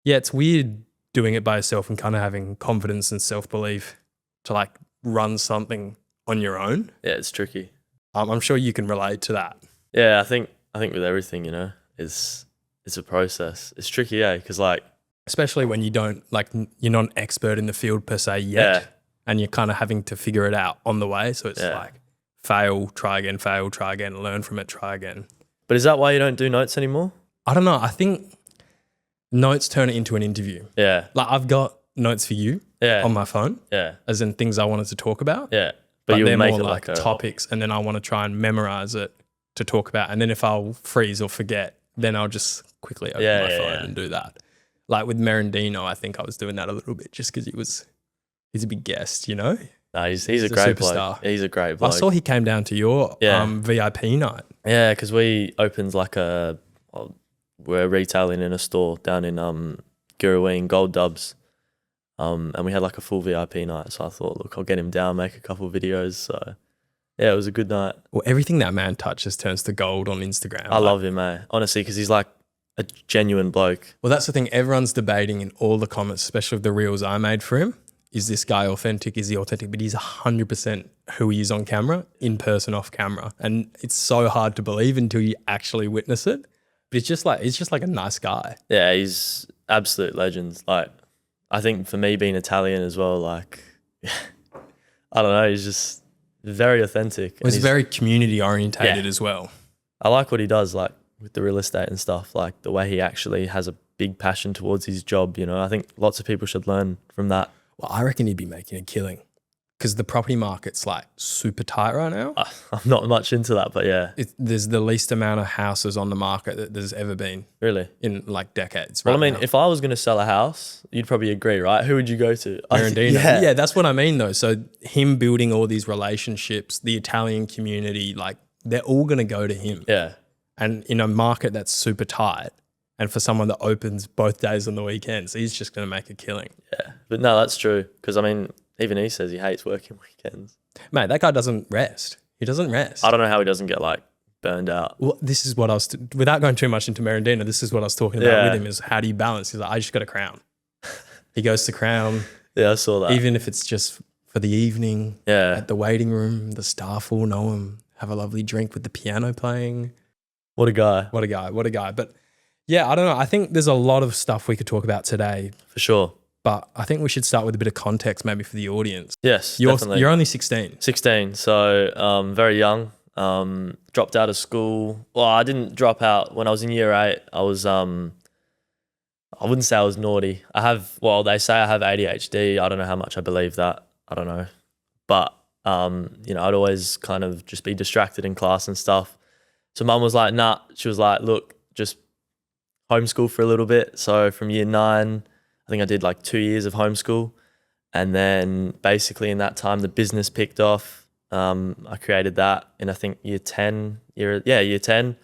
Yeah, it's weird doing it by yourself and kind of having confidence and self-belief to like run something on your own. Yeah, it's tricky. I'm sure you can relate to that. Yeah, I think with everything, you know, it's a process. It's tricky, because like, Especially when you don't like you're not an expert in the field per se yet, and you're kind of having to figure it out on the way. So it's like fail, try again, learn from it, try again. But is that why you don't do notes anymore? I don't know. I think notes turn it into an interview. Yeah. Like I've got notes for you on my phone. Yeah. As in things I wanted to talk about. Yeah. But you they're make more it like topics, and then I want to try and memorize it to talk about. And then if I'll freeze or forget, then I'll just quickly open my phone and do that. Like with Merendino, I think I was doing that a little bit just because he's a big guest, you know? No, he's a great superstar. bloke. He's a great bloke. I saw he came down to your VIP night. Yeah, because we opened like we're retailing in a store down in Girraween, Gold Dubs. And we had like a full VIP night. So I thought, look, I'll get him down, make a couple of videos. So yeah, it was a good night. Well, everything that man touches turns to gold on Instagram. I love him, mate. Honestly, because he's like a genuine bloke. Well, that's the thing. Everyone's debating in all the comments, especially with the reels I made for him. Is this guy authentic? Is he authentic? But he's 100% who he is on camera, in person, off camera. And it's so hard to believe until you actually witness it. But it's just like a nice guy. Yeah, he's absolute legend. Like, I think for me being Italian as well, like, I don't know, he's just very authentic. Well, he's very community orientated as well. I like what he does, like with the real estate and stuff, like the way he actually has a big passion towards his job, you know. I think lots of people should learn from that. Well, I reckon he'd be making a killing because the property market's like super tight right now. I'm not much into that, but yeah. There's the least amount of houses on the market that there's ever been. Really? In like decades. Well, I mean, if I was going to sell a house, you'd probably agree, right? Who would you go to? Merendino. Yeah, that's what I mean though. So him building all these relationships, the Italian community, like they're all going to go to him. Yeah. And in a market that's super tight, and for someone that opens both days on the weekends, he's just going to make a killing. Yeah. But no, that's true. Because I mean, even he says he hates working weekends. Mate, that guy doesn't rest. He doesn't rest. I don't know how he doesn't get like burned out. Well, this is what I was, without going too much into Merendino, this is what I was talking about with him is how do you balance? He's like, I just got a Crown. He goes to Crown. Yeah, I saw that. Even if it's just for the evening at the waiting room, the staff will know him, have a lovely drink with the piano playing. What a guy. What a guy. What a guy. But yeah, I don't know. I think there's a lot of stuff we could talk about today. For sure. But I think we should start with a bit of context maybe for the audience. Yes, definitely. You're only 16. 16, so very young. Dropped out of school. Well, I didn't drop out. When I was in year 8, I was, I wouldn't say I was naughty. They say I have ADHD. I don't know how much I believe that. I don't know. But, you know, I'd always kind of just be distracted in class and stuff. So mum was like, nah. She was like, look, just homeschool for a little bit. So from year 9, I think I did like 2 years of homeschool. And then basically in that time, the business picked off. I created that in, I think, year 10. Year 10. And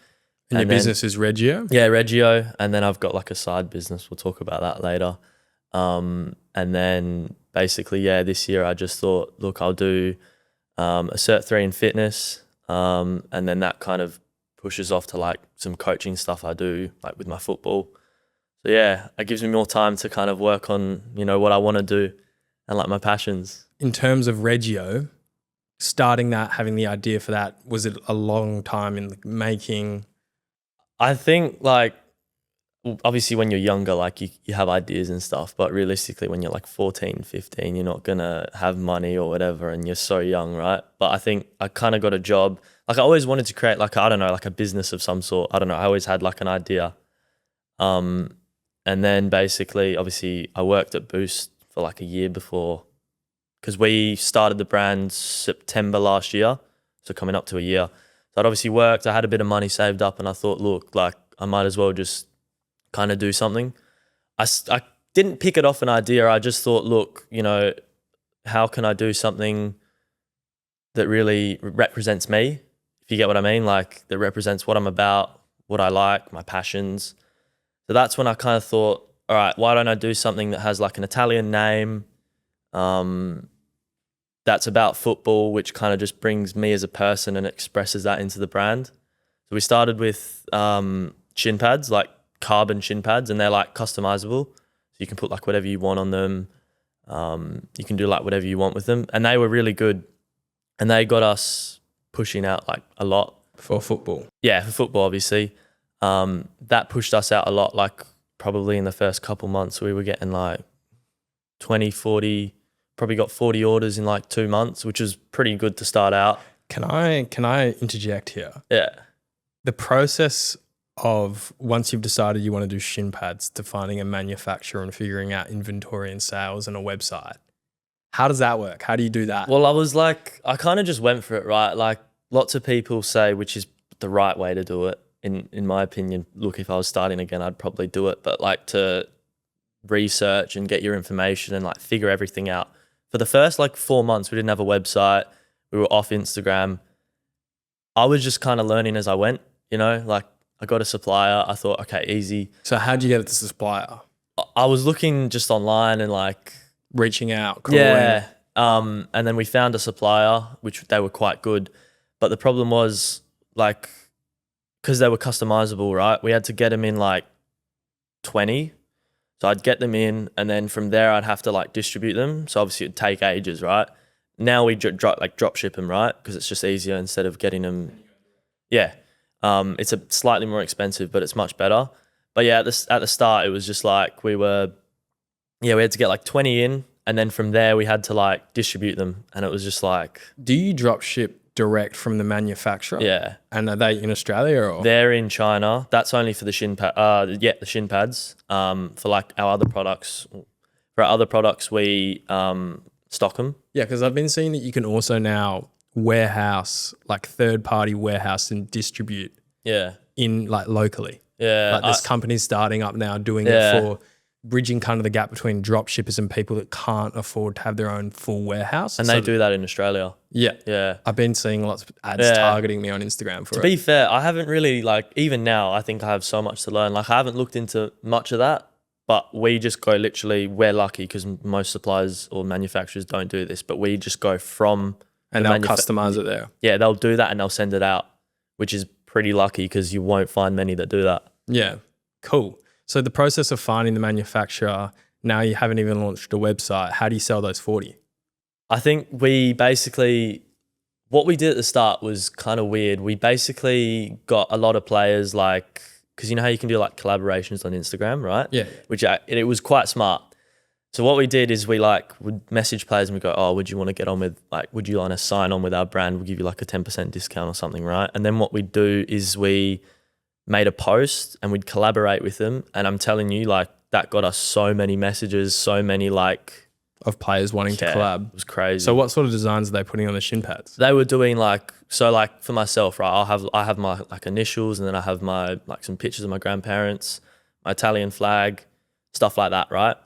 your business is Reggio? Yeah, Reggio. And then I've got like a side business. We'll talk about that later. And then basically, this year I just thought, look, I'll do a Cert 3 in fitness. And then that kind of pushes off to like some coaching stuff I do like with my football. So yeah, it gives me more time to kind of work on, you know, what I want to do and like my passions. In terms of Reggio, starting that, having the idea for that, was it a long time in the making? I think like, obviously when you're younger, like you have ideas and stuff, but realistically when you're like 14, 15, you're not going to have money or whatever and you're so young, right? But I think I kind of got a job. Like I always wanted to create like, I don't know, like a business of some sort. I don't know. I always had like an idea. And then basically, obviously I worked at Boost for like a year before because we started the brand September last year. So coming up to a year. So I'd obviously worked, I had a bit of money saved up and I thought, look, like I might as well just kind of do something. I didn't pick it off an idea. I just thought, look, you know, how can I do something that really represents me? If you get what I mean, like that represents what I'm about, what I like, my passions. So that's when I kind of thought, all right, why don't I do something that has like an Italian name that's about football, which kind of just brings me as a person and expresses that into the brand. So we started with shin pads, like carbon shin pads, and they're like customizable. you can put like whatever you want on them. You can do like whatever you want with them. And they were really good. And they got us pushing out like a lot. For football. Yeah, for football, obviously. That pushed us out a lot. Like probably in the first couple months, we were getting like 20, 40, probably got 40 orders in like 2 months, which was pretty good to start out. Can I interject here? Yeah. The process of once you've decided you want to do shin pads to finding a manufacturer and figuring out inventory and sales and a website, how does that work? How do you do that? Well, I kind of just went for it, right? Like lots of people say, which is the right way to do it. In my opinion, look, if I was starting again, I'd probably do it. But like to research and get your information and like figure everything out. For the first like 4 months, we didn't have a website. We were off Instagram. I was just kind of learning as I went, like I got a supplier. I thought, okay, easy. So how'd you get it to supplier? I was looking just online and like reaching out, calling. Yeah. And then we found a supplier, which they were quite good. But the problem was like, because they were customizable, right? We had to get them in like 20. So I'd get them in and then from there I'd have to like distribute them. So obviously it'd take ages, right? Now we drop ship them, right? Because it's just easier instead of getting them. Yeah. It's a slightly more expensive, but it's much better. But yeah, at the start, it was just like we had to get like 20 in and then from there we had to like distribute them. And it was just like. Do you drop ship direct from the manufacturer? Yeah. And are they in Australia or? They're in China. That's only for the shin pad. The shin pads. For like our other products. For our other products, we stock them. Yeah, because I've been seeing that you can also now warehouse, like third-party warehouse and distribute. Yeah. In like locally. Yeah. Like there's companies starting up now doing it for bridging kind of the gap between drop shippers and people that can't afford to have their own full warehouse. And they do that in Australia. Yeah. Yeah. I've been seeing lots of ads targeting me on Instagram for it. To be fair, I haven't really like, even now, I think I have so much to learn. Like I haven't looked into much of that, but we just go literally, we're lucky because most suppliers or manufacturers don't do this, but we just go from. And they'll customize it there. Yeah, they'll do that and they'll send it out, which is pretty lucky because you won't find many that do that. Yeah. Cool. So the process of finding the manufacturer, now you haven't even launched a website. How do you sell those 40? I think we basically, what we did at the start was kind of weird. We basically got a lot of players like, because you know how you can do like collaborations on Instagram, right? Yeah. Which it was quite smart. So what we did is we like would message players and we go, oh, would you want to get on with like, would you want to sign on with our brand? We'll give you like a 10% discount or something, right? And then what we'd do is we made a post and we'd collaborate with them. And I'm telling you, like that got us so many messages, so many like. Of players wanting to collab. It was crazy. So what sort of designs are they putting on the shin pads? They were doing like, so like for myself, right, I have my like initials and then I have my like some pictures of my grandparents, my Italian flag, stuff like that, right?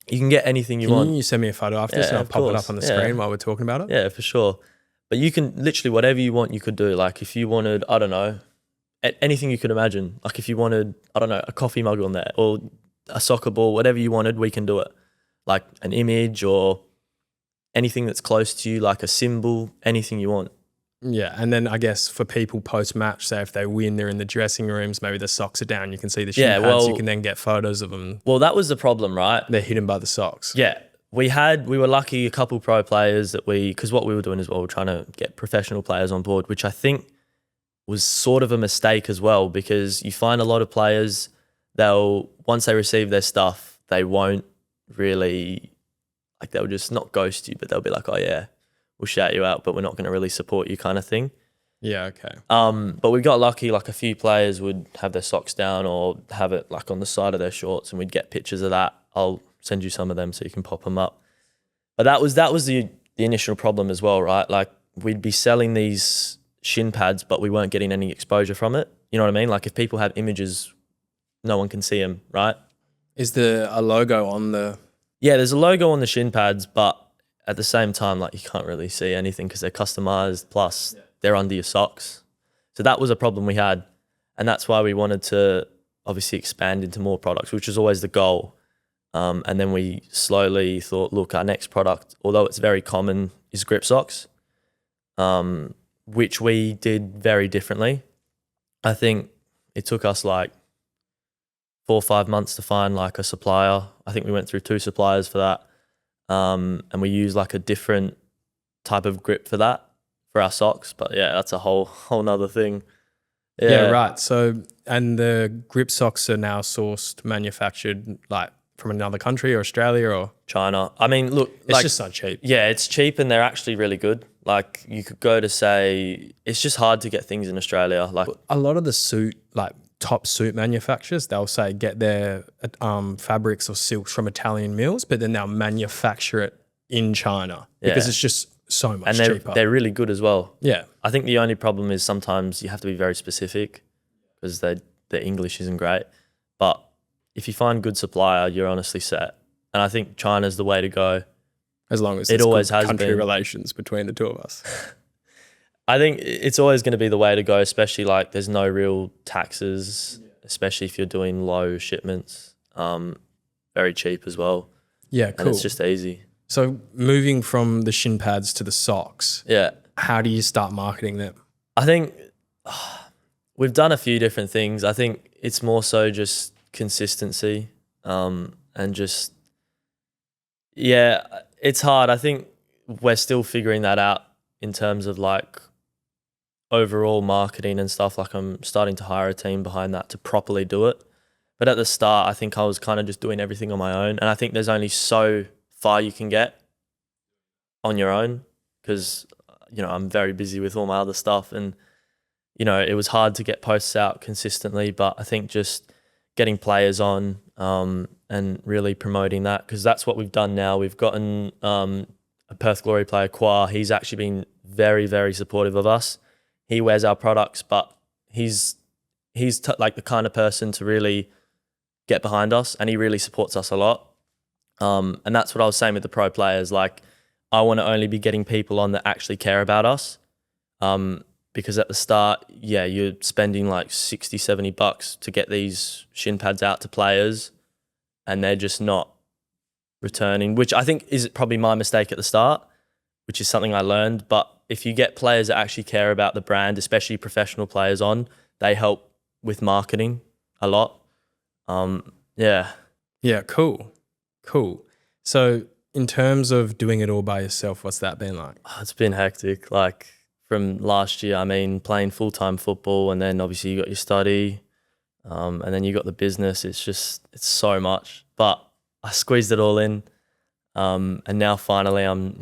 You can get anything you want. Can you send me a photo after this and I'll pop it up on the screen while we're talking about it? Yeah, for sure. But you can literally, whatever you want, you could do. Like if you wanted, I don't know, anything you could imagine. Like if you wanted, I don't know, a coffee mug on there or a soccer ball, whatever you wanted, we can do it. Like an image or anything that's close to you, like a symbol, anything you want. Yeah, and then I guess for people post-match, say if they win, they're in the dressing rooms, maybe the socks are down, you can see the shin pads, you can then get photos of them. Well, that was the problem, right? They're hidden by the socks. Yeah. We were lucky a couple pro players that because what we were doing as well, we were trying to get professional players on board, which I think was sort of a mistake as well, because you find a lot of players, once they receive their stuff, they won't really, like they'll just not ghost you, but they'll be like, oh yeah, we'll shout you out, but we're not going to really support you kind of thing. Yeah, okay. But we got lucky, like a few players would have their socks down or have it like on the side of their shorts and we'd get pictures of that. I'll send you some of them so you can pop them up. But that was the initial problem as well, right? Like we'd be selling these shin pads, but we weren't getting any exposure from it. You know what I mean? Like if people have images, no one can see them, right? Is there a logo on the... Yeah, there's a logo on the shin pads, but at the same time, like you can't really see anything because they're customized, plus they're under your socks. So that was a problem we had. And that's why we wanted to obviously expand into more products, which was always the goal. And then we slowly thought, look, our next product, although it's very common, is grip socks, which we did very differently. I think it took us like 4 or 5 months to find like a supplier. I think we went through 2 suppliers for that. And we use like a different type of grip for that for our socks. But yeah, that's a whole nother thing. Yeah, right. So, and the grip socks are now manufactured like from another country or Australia or China. I mean, look, it's just not cheap. Yeah, it's cheap and they're actually really good. Like you could go to say, it's just hard to get things in Australia. Like a lot of the top suit manufacturers, they'll say get their fabrics or silks from Italian mills, but then they'll manufacture it in China because it's just so much cheaper. They're really good as well. Yeah. I think the only problem is sometimes you have to be very specific because the English isn't great. But if you find good supplier, you're honestly set. And I think China's the way to go. As long as it always has country been. Relations between the two of us. I think it's always going to be the way to go, especially like there's no real taxes, especially if you're doing low shipments. Very cheap as well. Yeah, cool. And it's just easy. So moving from the shin pads to the socks, how do you start marketing them? I think we've done a few different things. I think it's more so just consistency and just, it's hard. I think we're still figuring that out in terms of like overall marketing and stuff. Like I'm starting to hire a team behind that to properly do it. But at the start, I think I was kind of just doing everything on my own. And I think there's only so far you can get on your own because, I'm very busy with all my other stuff. And, it was hard to get posts out consistently. But I think just getting players on and really promoting that, because that's what we've done now. We've gotten a Perth Glory player, Qua. He's actually been very, very supportive of us. He wears our products, but he's like the kind of person to really get behind us, and he really supports us a lot. And that's what I was saying with the pro players. Like, I want to only be getting people on that actually care about us. Because at the start, you're spending like $60, $70 to get these shin pads out to players, and they're just not returning, which I think is probably my mistake at the start, which is something I learned. But if you get players that actually care about the brand, especially professional players on, they help with marketing a lot. Yeah, cool. So in terms of doing it all by yourself, what's that been like? It's been hectic. Like from last year, playing full-time football, and then obviously you got your study, and then you got the business. It's so much, but I squeezed it all in. And now finally I'm,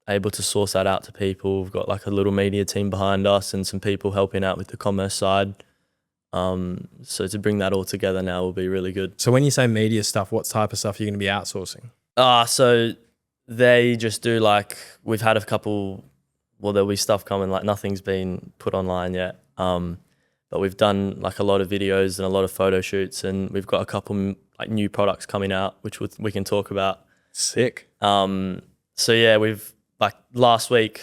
able to source that out to people. We've got like a little media team behind us and some people helping out with the commerce side. So to bring that all together now will be really good. So when you say media stuff, what type of stuff are you going to be outsourcing? So they just do like, we've had a couple, there'll be stuff coming, like nothing's been put online yet. But we've done like a lot of videos and a lot of photo shoots, and we've got a couple like new products coming out, which we can talk about. Sick. So yeah, we've like last Friday.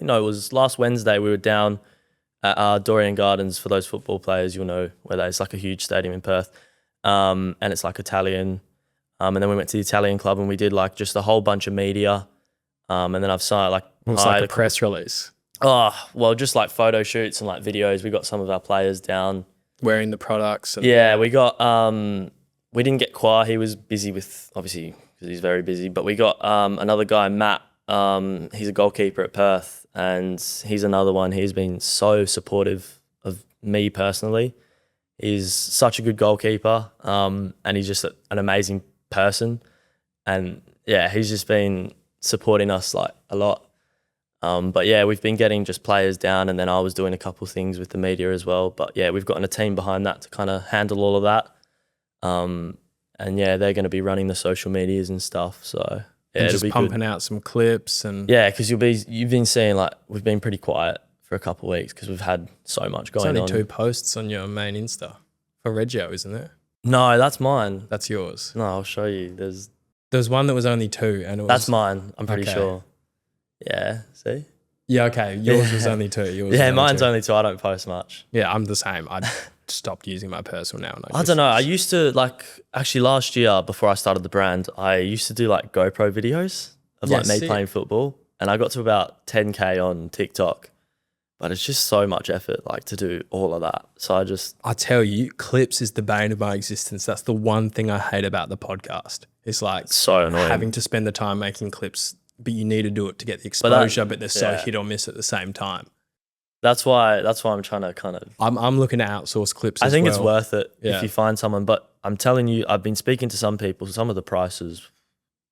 No, it was last Wednesday. We were down at Dorian Gardens. For those football players, you'll know where that is. Like a huge stadium in Perth, and it's like Italian. And then we went to the Italian club and we did like just a whole bunch of media. And then I've signed like a press release. Just like photo shoots and like videos. We got some of our players down wearing the products. We got we didn't get Qua. He was busy with, obviously because he's very busy. But we got another guy, Matt. He's a goalkeeper at Perth, and he's another one. He's been so supportive of me personally. He's such a good goalkeeper, and he's just an amazing person. And yeah, he's just been supporting us like a lot. But yeah, we've been getting just players down, and then I was doing a couple things with the media as well. But yeah, we've gotten a team behind that to kind of handle all of that. And yeah, they're going to be running the social medias and stuff. So yeah, and just pumping out some clips and because you've been seeing like we've been pretty quiet for a couple of weeks because we've had so much going on. There's only 2 posts on your main Insta for Reggio, isn't there? No, that's mine. That's yours. No, I'll show you. There's one that was only 2, and that's mine. I'm pretty sure. Yeah, see? Yeah, okay. Yours was only 2. Mine's only 2. I don't post much. Yeah, I'm the same. I stopped using my personal now. I don't know. I used to actually last year before I started the brand, I used to do like GoPro videos of me playing football, and I got to about 10K on TikTok. But it's just so much effort, like, to do all of that. So I tell you, clips is the bane of my existence. That's the one thing I hate about the podcast. It's like so annoying. having to spend the time making clips, but you need to do it to get the exposure, but they're so yeah. hit or miss at the same time. That's why I'm trying to kind of... I'm looking to outsource clips I as think well. it's worth it if you find someone. But I'm telling you, I've been speaking to some people, some of the prices,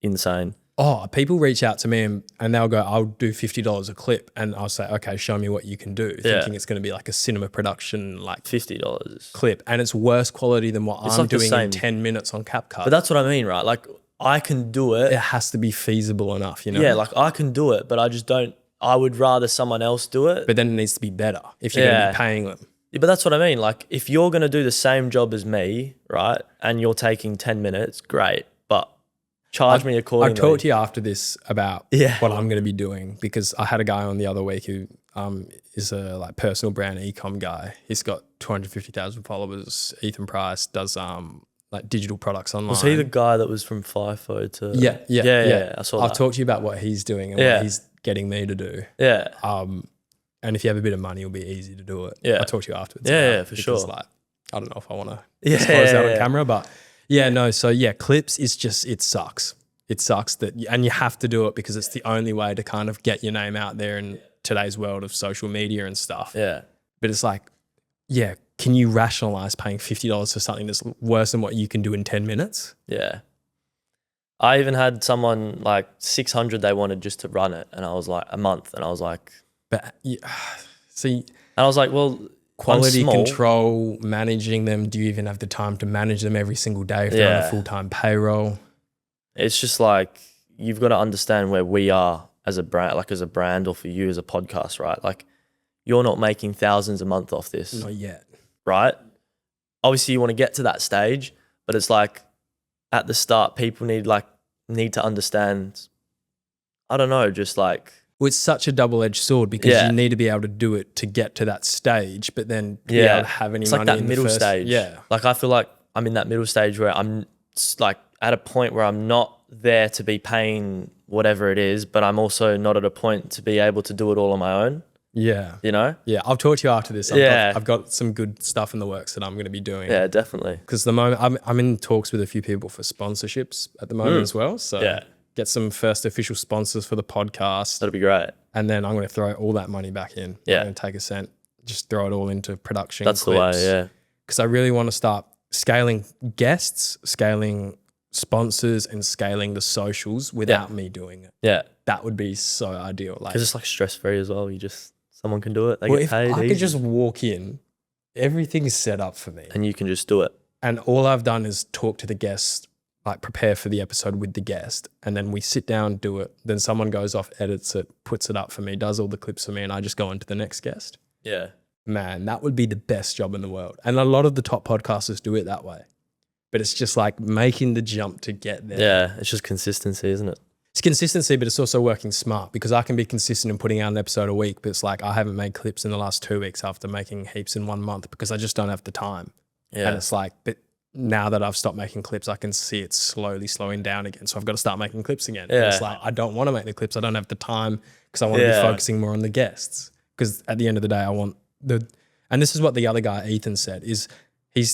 insane. Oh, people reach out to me and they'll go, I'll do $50 a clip. And I'll say, okay, show me what you can do. Thinking it's going to be like a cinema production, like $50 clip. And it's worse quality than what I'm like doing in 10 minutes on CapCut. But that's what I mean, right? Like, I can do it. It has to be feasible enough, you know? Yeah, like I can do it, but I just don't. I would rather someone else do it. But then it needs to be better if you're going to be paying them. Yeah, but that's what I mean. Like, if you're going to do the same job as me, right, and you're taking 10 minutes, great. But charge me accordingly. I'll talk to you after this about what I'm going to be doing, because I had a guy on the other week who is a like personal brand e-com guy. He's got 250,000 followers. Ethan Price does like digital products online. Was he the guy that was from FIFO to... Yeah. I saw that. I'll talk to you about what he's doing and what he's getting me to do. Yeah. And if you have a bit of money, it'll be easy to do it. Yeah. I'll talk to you afterwards. For sure. Like, I don't know if I want to disclose that on camera, but clips is just, it sucks. It sucks and you have to do it because it's the only way to kind of get your name out there in today's world of social media and stuff. Yeah. But it's like, can you rationalize paying $50 for something that's worse than what you can do in 10 minutes? Yeah. I even had someone like 600 they wanted just to run it, and I was like, a month, and I was like, but see, and I was like, well, quality control, managing them. Do you even have the time to manage them every single day if they're on a full-time payroll? It's just like, you've got to understand where we are as a brand, like as a brand, or for you as a podcast, right? Like, you're not making thousands a month off this. Not yet. Right? Obviously you want to get to that stage, but it's like at the start, people need to understand, I don't know, just like... Well, it's such a double-edged sword because you need to be able to do it to get to that stage, but then be able to have any money like that in middle the first stage. Yeah. Like, I feel like I'm in that middle stage where I'm like at a point where I'm not there to be paying whatever it is, but I'm also not at a point to be able to do it all on my own. Yeah. You know? Yeah. I'll talk to you after this. I've got some good stuff in the works that I'm going to be doing. Yeah, definitely. Because the moment I'm in talks with a few people for sponsorships at the moment as well. So get some first official sponsors for the podcast. That'll be great. And then I'm going to throw all that money back in. Yeah. I'm going to take a cent, just throw it all into production. That's clips. the way, yeah. Because I really want to start scaling guests, scaling sponsors, and scaling the socials without me doing it. Yeah. That would be so ideal. Because it's like stress-free as well. Someone can do it. They get if paid. I could just walk in, everything's set up for me. And you can just do it. And all I've done is talk to the guest, like prepare for the episode with the guest. And then we sit down, do it. Then someone goes off, edits it, puts it up for me, does all the clips for me, and I just go on to the next guest. Yeah. Man, that would be the best job in the world. And a lot of the top podcasters do it that way. But it's just like making the jump to get there. Yeah, it's just consistency, isn't it? It's consistency, but it's also working smart, because I can be consistent in putting out an episode a week, but it's like I haven't made clips in the last 2 weeks after making heaps in 1 month because I just don't have the time. Yeah. And it's like, but now that I've stopped making clips, I can see it slowly slowing down again. So I've got to start making clips again. Yeah. And it's like, I don't want to make the clips. I don't have the time because I want to be focusing more on the guests. Because at the end of the day, I want and this is what the other guy, Ethan, said, is he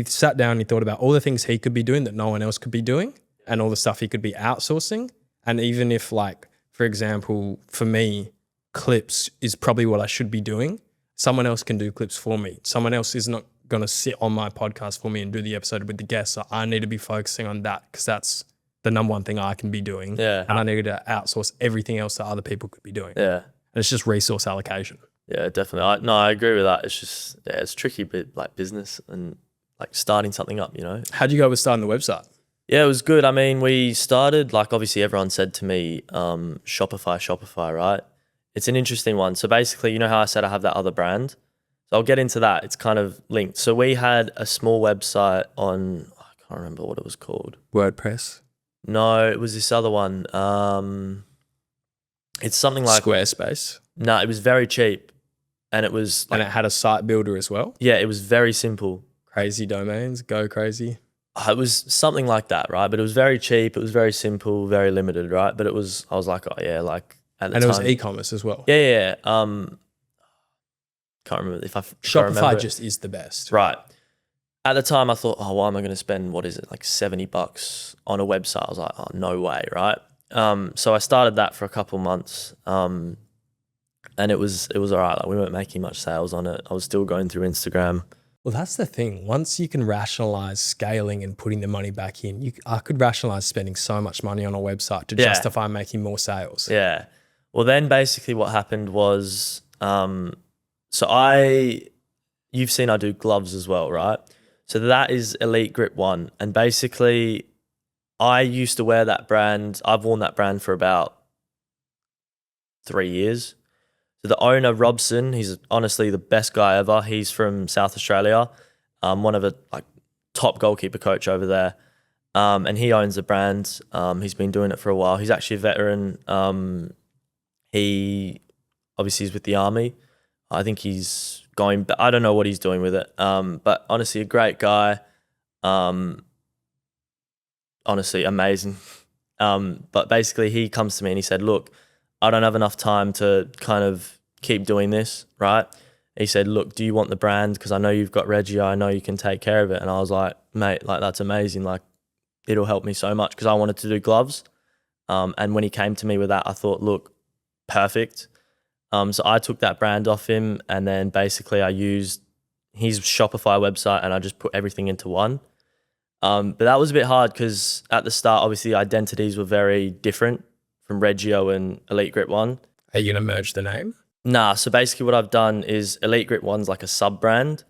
sat down and he thought about all the things he could be doing that no one else could be doing, and all the stuff he could be outsourcing. And even if, like, for example, for me, clips is probably what I should be doing, someone else can do clips for me. Someone else is not going to sit on my podcast for me and do the episode with the guests. So I need to be focusing on that because that's the number one thing I can be doing. Yeah. And I need to outsource everything else that other people could be doing. Yeah. And it's just resource allocation. Yeah, definitely. I agree with that. It's just, it's tricky, but like business and like starting something up, you know? How'd you go with starting the website? Yeah, it was good. I mean, we started, like, obviously everyone said to me, Shopify, right? It's an interesting one. So basically, you know how I said I have that other brand? So I'll get into that. It's kind of linked. So we had a small website on, I can't remember what it was called. WordPress? No, it was this other one. It's something like... Squarespace? No, it was very cheap. And it was... and it had a site builder as well? Yeah, it was very simple. Crazy domains, go crazy. It was something like that, right? But it was very cheap. It was very simple, very limited, right? But it was, I was like, oh yeah, like at the time. And it was e-commerce as well. Yeah. Can't remember if I Shopify remember it. just is the best. Right. At the time, I thought, oh, why am I going to spend, what is it, like $70 on a website? I was like, oh, no way, right? So I started that for a couple months, and it was all right. Like, we weren't making much sales on it. I was still going through Instagram. Well, that's the thing. Once you can rationalize scaling and putting the money back in, I could rationalize spending so much money on a website to justify making more sales. Yeah. Well, then basically what happened was, you've seen I do gloves as well, right? So that is Elite Grip 1. And basically I used to wear that brand. I've worn that brand for about 3 years. So the owner, Robson, he's honestly the best guy ever. He's from South Australia, one of the top goalkeeper coach over there, and he owns the brand. He's been doing it for a while. He's actually a veteran. He obviously is with the army. I think he's going. I don't know what he's doing with it. But honestly, a great guy. Honestly, amazing. But basically, he comes to me and he said, "Look, I don't have enough time to kind of keep doing this, right?" He said, "Look, do you want the brand? Because I know you've got Reggio. I know you can take care of it." And I was like, "Mate, that's amazing. It'll help me so much," because I wanted to do gloves. And when he came to me with that, I thought, look, perfect. So I took that brand off him, and then basically I used his Shopify website and I just put everything into one. But that was a bit hard because at the start, obviously, identities were very different from Reggio and Elite Grip 1. Are you going to merge the name? Nah, so basically what I've done is Elite Grip 1's like a sub-brand.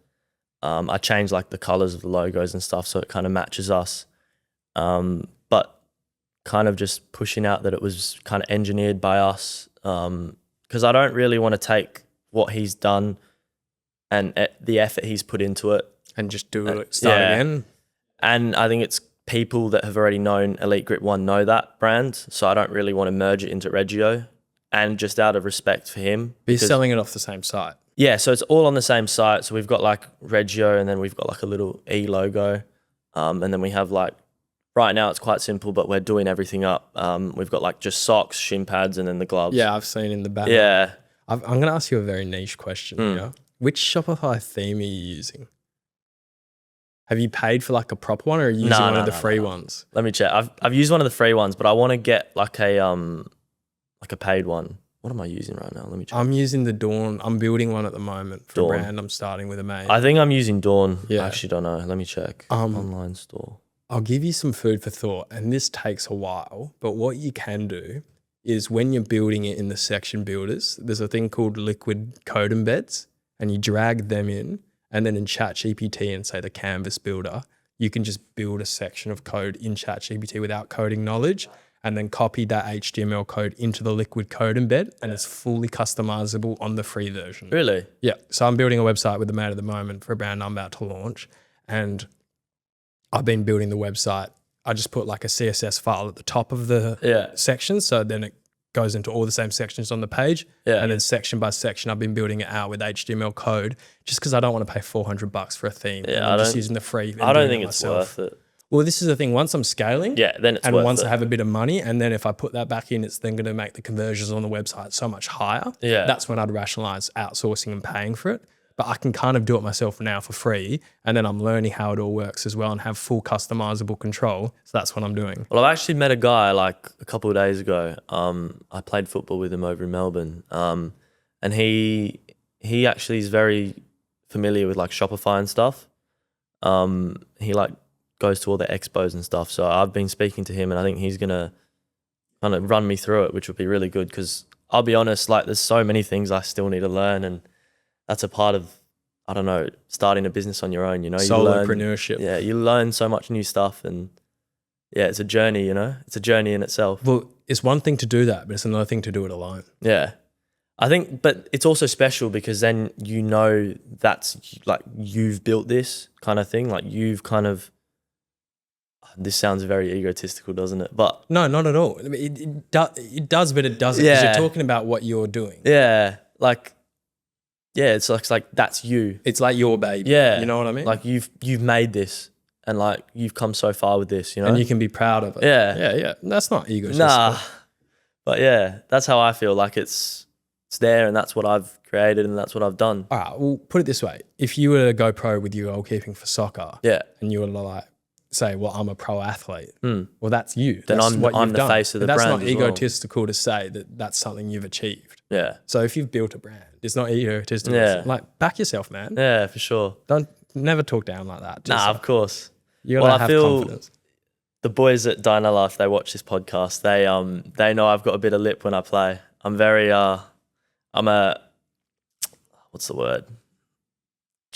I changed the colours of the logos and stuff so it kind of matches us. But kind of just pushing out that it was kind of engineered by us, because I don't really want to take what he's done and the effort he's put into it. And just start again? And I think it's people that have already known Elite Grip 1 know that brand, so I don't really want to merge it into Reggio, and just out of respect for him. But you're selling it off the same site? Yeah, so it's all on the same site. So we've got Reggio, and then we've got a little E logo, and then we have right now it's quite simple, but we're doing everything up. We've got just socks, shin pads, and then the gloves. Yeah, I've seen in the banner. Yeah. I'm going to ask you a very niche question here. Which Shopify theme are you using? Have you paid for a proper one, or are you using one of the free ones? Let me check. I've used one of the free ones, but I want to get a paid one. What am I using right now? Let me check. I'm using the Dawn. I'm building one at the moment for a brand. I'm starting with a mate. I think I'm using Dawn. Yeah. I actually don't know. Let me check. Online store. I'll give you some food for thought, and this takes a while, but what you can do is when you're building it in the section builders, there's a thing called liquid code embeds, and you drag them in, and then in ChatGPT and say the canvas builder, you can just build a section of code in ChatGPT without coding knowledge, and then copy that HTML code into the liquid code embed, and it's fully customizable on the free version. Really? Yeah. So I'm building a website with a mate at the moment for a brand I'm about to launch, and I've been building the website. I just put a CSS file at the top of the section, so then it goes into all the same sections on the page. Yeah. And then section by section, I've been building it out with HTML code just because I don't want to pay $400 for a theme. Yeah, I'm just using the free. I don't think it's worth it. Well, this is the thing. Once I'm scaling, then it's and worth once it. I have a bit of money, and then if I put that back in, it's then going to make the conversions on the website so much higher. Yeah. That's when I'd rationalize outsourcing and paying for it. But I can kind of do it myself now for free, and then I'm learning how it all works as well and have full customizable control. So that's what I'm doing. Well, I've actually met a guy a couple of days ago. I played football with him over in Melbourne, and he actually is very familiar with Shopify and stuff. He goes to all the expos and stuff. So I've been speaking to him, and I think he's gonna kind of run me through it, which would be really good. Because I'll be honest, there's so many things I still need to learn, and that's a part of, I don't know, starting a business on your own, Solopreneurship. Yeah, you learn so much new stuff, and yeah, it's a journey, It's a journey in itself. Well, it's one thing to do that, but it's another thing to do it alone. Yeah. I think, but it's also special because then that's you've built this kind of thing. You've kind of, this sounds very egotistical, doesn't it? But no, not at all. It does, but it doesn't, because you're talking about what you're doing. Yeah. Yeah, it's that's you. It's like your baby. Yeah. You know what I mean? You've made this, and you've come so far with this, And you can be proud of it. Yeah. Yeah. That's not egotistical. Nah. But yeah, that's how I feel. It's it's there, and that's what I've created, and that's what I've done. All right, well, put it this way. If you were to go pro with your goalkeeping for soccer Yeah. and you were to like say, well, I'm a pro athlete, well, that's you. Then that's I'm the done. face of the But that's brand not as well. egotistical to say that that's something you've achieved. Yeah. So if you've built a brand, it's not egotistical. Yeah. Like, back yourself, man. Yeah, for sure. Don't never talk down like that. Just, Nah, of course. you gotta I have feel confidence. the boys at Dinella, if they watch this podcast, they know I've got a bit of lip when I play. I'm very I'm a, what's the word?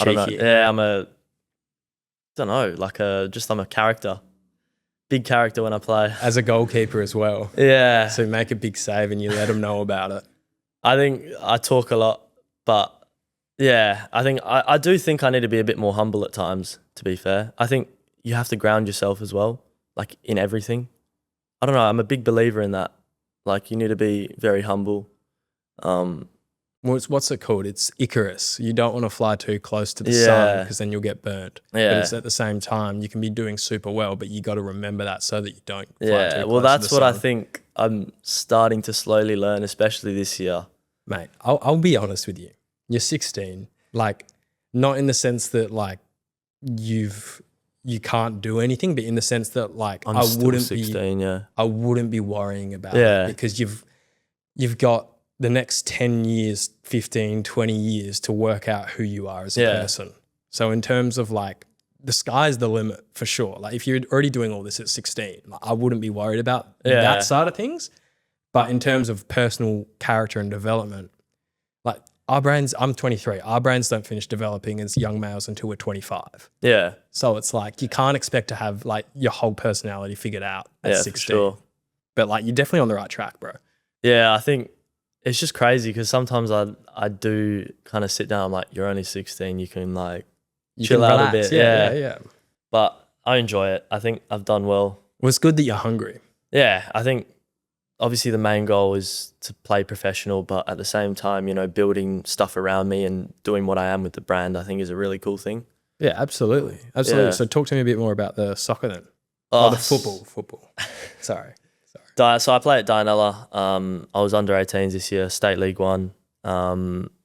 I don't know. Cheeky. Yeah, I'm a character. Big character when I play. As a goalkeeper as well. Yeah. So make a big save and you let them know about it. I think I talk a lot, but yeah, I do think I need to be a bit more humble at times, to be fair. I think you have to ground yourself as well, like in everything. I don't know, I'm a big believer in that. Like you need to be very humble. What's it called? It's Icarus. You don't want to fly too close to the sun Yeah. because then you'll get burnt. Yeah. But it's at the same time, you can be doing super well, but you got to remember that so that you don't fly too Yeah, close well, to that's the what I sun. think I'm starting to slowly learn, especially this year. Mate, I'll be honest with you. You're 16. Like, not in the sense that like you can't do anything, but in the sense that like I'm I still wouldn't 16, yeah. I wouldn't be worrying about Yeah. it because you've got the next 10 years, 15, 20 years to work out who you are as a Yeah. person. So in terms of like, the sky's the limit for sure. Like if you're already doing all this at 16, like, I wouldn't be worried about Yeah. that side of things. But in terms of personal character and development, like our brains, I'm 23, our brains don't finish developing as young males until we're 25. Yeah, So it's like, you can't expect to have like your whole personality figured out at yeah, 16. for sure. But like, you're definitely on the right track, bro. Yeah, I think it's just crazy because sometimes I do kind of sit down, I'm like, you're only 16, you can like You chill can out relax. a bit. Yeah. But I enjoy it. I think I've done well. Well, it's good that you're hungry. Yeah, I think obviously the main goal is to play professional, but at the same time, you know, building stuff around me and doing what I am with the brand, I think is a really cool thing. Yeah, absolutely. Absolutely. Yeah. So talk to me a bit more about the soccer then. Oh, The football. Sorry. So I play at Dinella. I was under 18s this year, State League 1,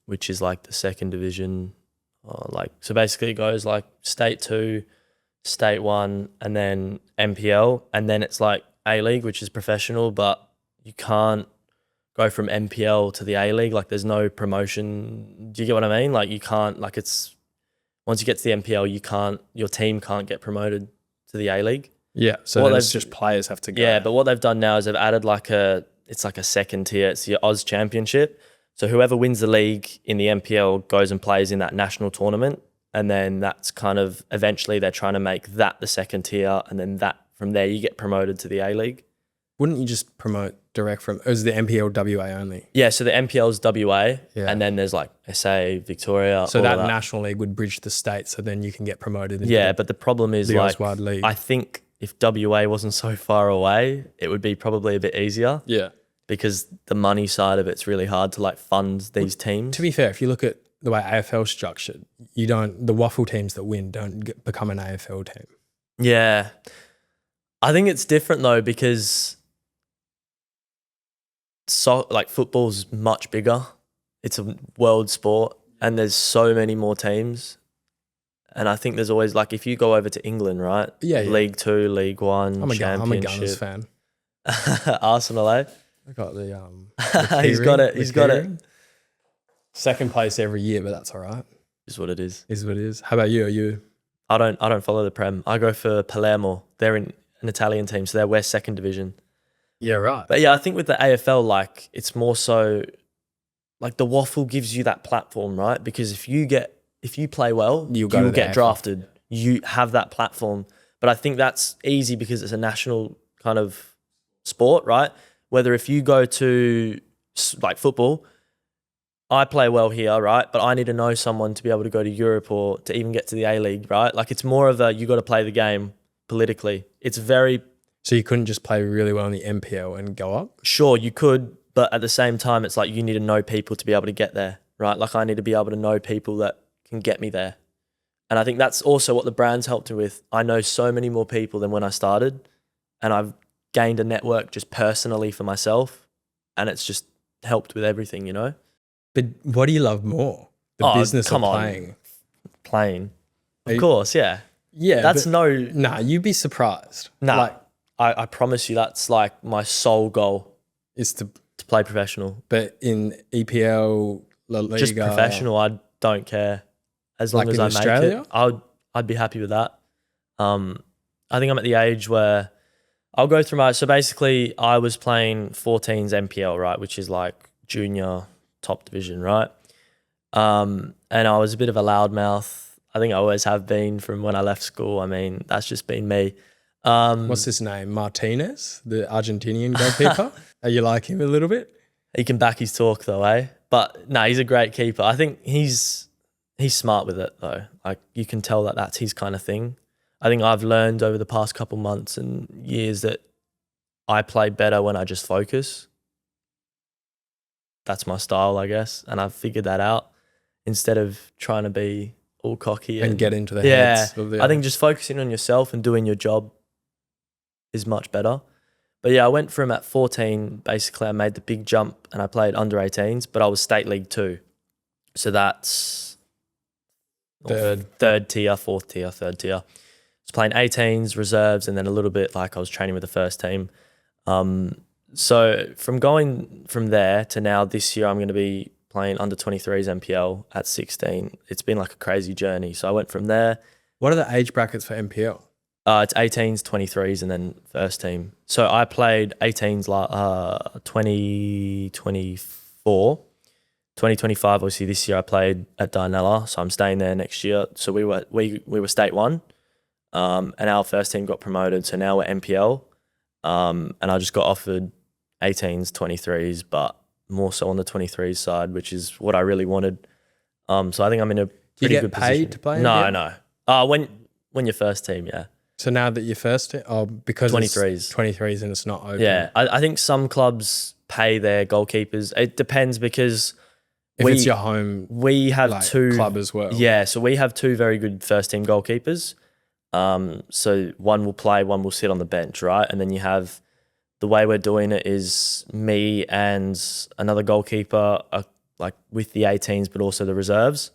which is like the second division. So basically it goes like State 2, State 1, and then MPL. And then it's like A-League, which is professional, but you can't go from MPL to the A-League. Like there's no promotion. Do you get what I mean? Like you can't, like it's, once you get to the MPL, your team can't get promoted to the A-League. Yeah. So Well, it's they've- just players have to go. Yeah, but what they've done now is they've added it's like a second tier. It's the Oz Championship. So whoever wins the league in the MPL goes and plays in that national tournament. And then that's kind of, eventually they're trying to make that the second tier. And then that, from there, you get promoted to the A-League. Wouldn't you just promote direct from, is the MPL WA only? Yeah, so the MPL is WA. Yeah. And then there's like SA, Victoria. So all that of national league would bridge the state so then you can get promoted into Yeah, but the problem is the like, Oswald League. I think if WA wasn't so far away, it would be probably a bit easier. Yeah. Because the money side of it's really hard to like fund these teams. To be fair, if you look at the way AFL is structured, the waffle teams that win don't become an AFL team. Yeah. I think it's different though because football's much bigger. It's a world sport and there's so many more teams. And I think there's always like, if you go over to England, right? Yeah. League 2, League 1, I'm a Gunners Championship. fan. Arsenal, eh? I got the He's got it. He's got it. Second place every year, but that's all right. Is what it is. Is what it is. How about you? Are you? I don't follow the Prem. I go for Palermo. They're in an Italian team, so they're West Second Division. Yeah, right. But yeah, I think with the AFL, like it's more so like the waffle gives you that platform, right? Because if you play well, You'll get AFL. drafted. You have that platform. But I think that's easy because it's a national kind of sport, right? Whether if you go to like football, I play well here, right? But I need to know someone to be able to go to Europe or to even get to the A-League, right? Like it's more of you got to play the game politically. It's very... So you couldn't just play really well in the MPL and go up? Sure, you could, but at the same time, it's like you need to know people to be able to get there, right? Like I need to be able to know people that can get me there. And I think that's also what the brand's helped me with. I know so many more people than when I started, and I've gained a network just personally for myself, and it's just helped with everything, you know? But what do you love more? The business of playing? Playing. Of course, yeah. Yeah. That's Nah, you'd be surprised. Nah, Like, I promise you that's like my sole goal is to play professional. But in EPL, La Liga, Just professional, I don't care. As long Like as in I Australia? make it, I'd be happy with that. I think I'm at the age where I'll go through so basically I was playing 14s MPL, right, which is like junior top division, right? And I was a bit of a loudmouth. I think I always have been from when I left school. I mean, that's just been me. What's his name? Martinez, the Argentinian goalkeeper. Are you like him a little bit? He can back his talk though, eh? But no, he's a great keeper. I think he's smart with it though. Like you can tell that that's his kind of thing. I think I've learned over the past couple months and years that I play better when I just focus. That's my style, I guess. And I've figured that out instead of trying to be all cocky and get into the heads of the I think just focusing on yourself and doing your job is much better. But yeah, I went from at 14, basically I made the big jump and I played under 18s, but I was state league 2. So that's third tier, fourth tier, third tier. I was playing 18s, reserves, and then a little bit like I was training with the first team. So from going from there to now this year, I'm going to be playing under 23s MPL at 16. It's been like a crazy journey. So I went from there. What are the age brackets for MPL? It's 18s, 23s, and then first team. So I played 18s 2024. 2025, obviously this year I played at Darnella, so I'm staying there next year. So we were state 1, and our first team got promoted. So now we're MPL, and I just got offered 18s, 23s, but more so on the 23s side, which is what I really wanted. So I think I'm in a pretty good position. Do you get paid to play? No. When you're first team, yeah. So now that you're first team, because 23s. 23s and it's not open. Yeah, I think some clubs pay their goalkeepers. It depends because if it's your home, we have like, two club as well. Yeah, so we have 2 very good first team goalkeepers. So one will play, one will sit on the bench, right? And then you have the way we're doing it is me and another goalkeeper are like with the 18s, but also the reserves.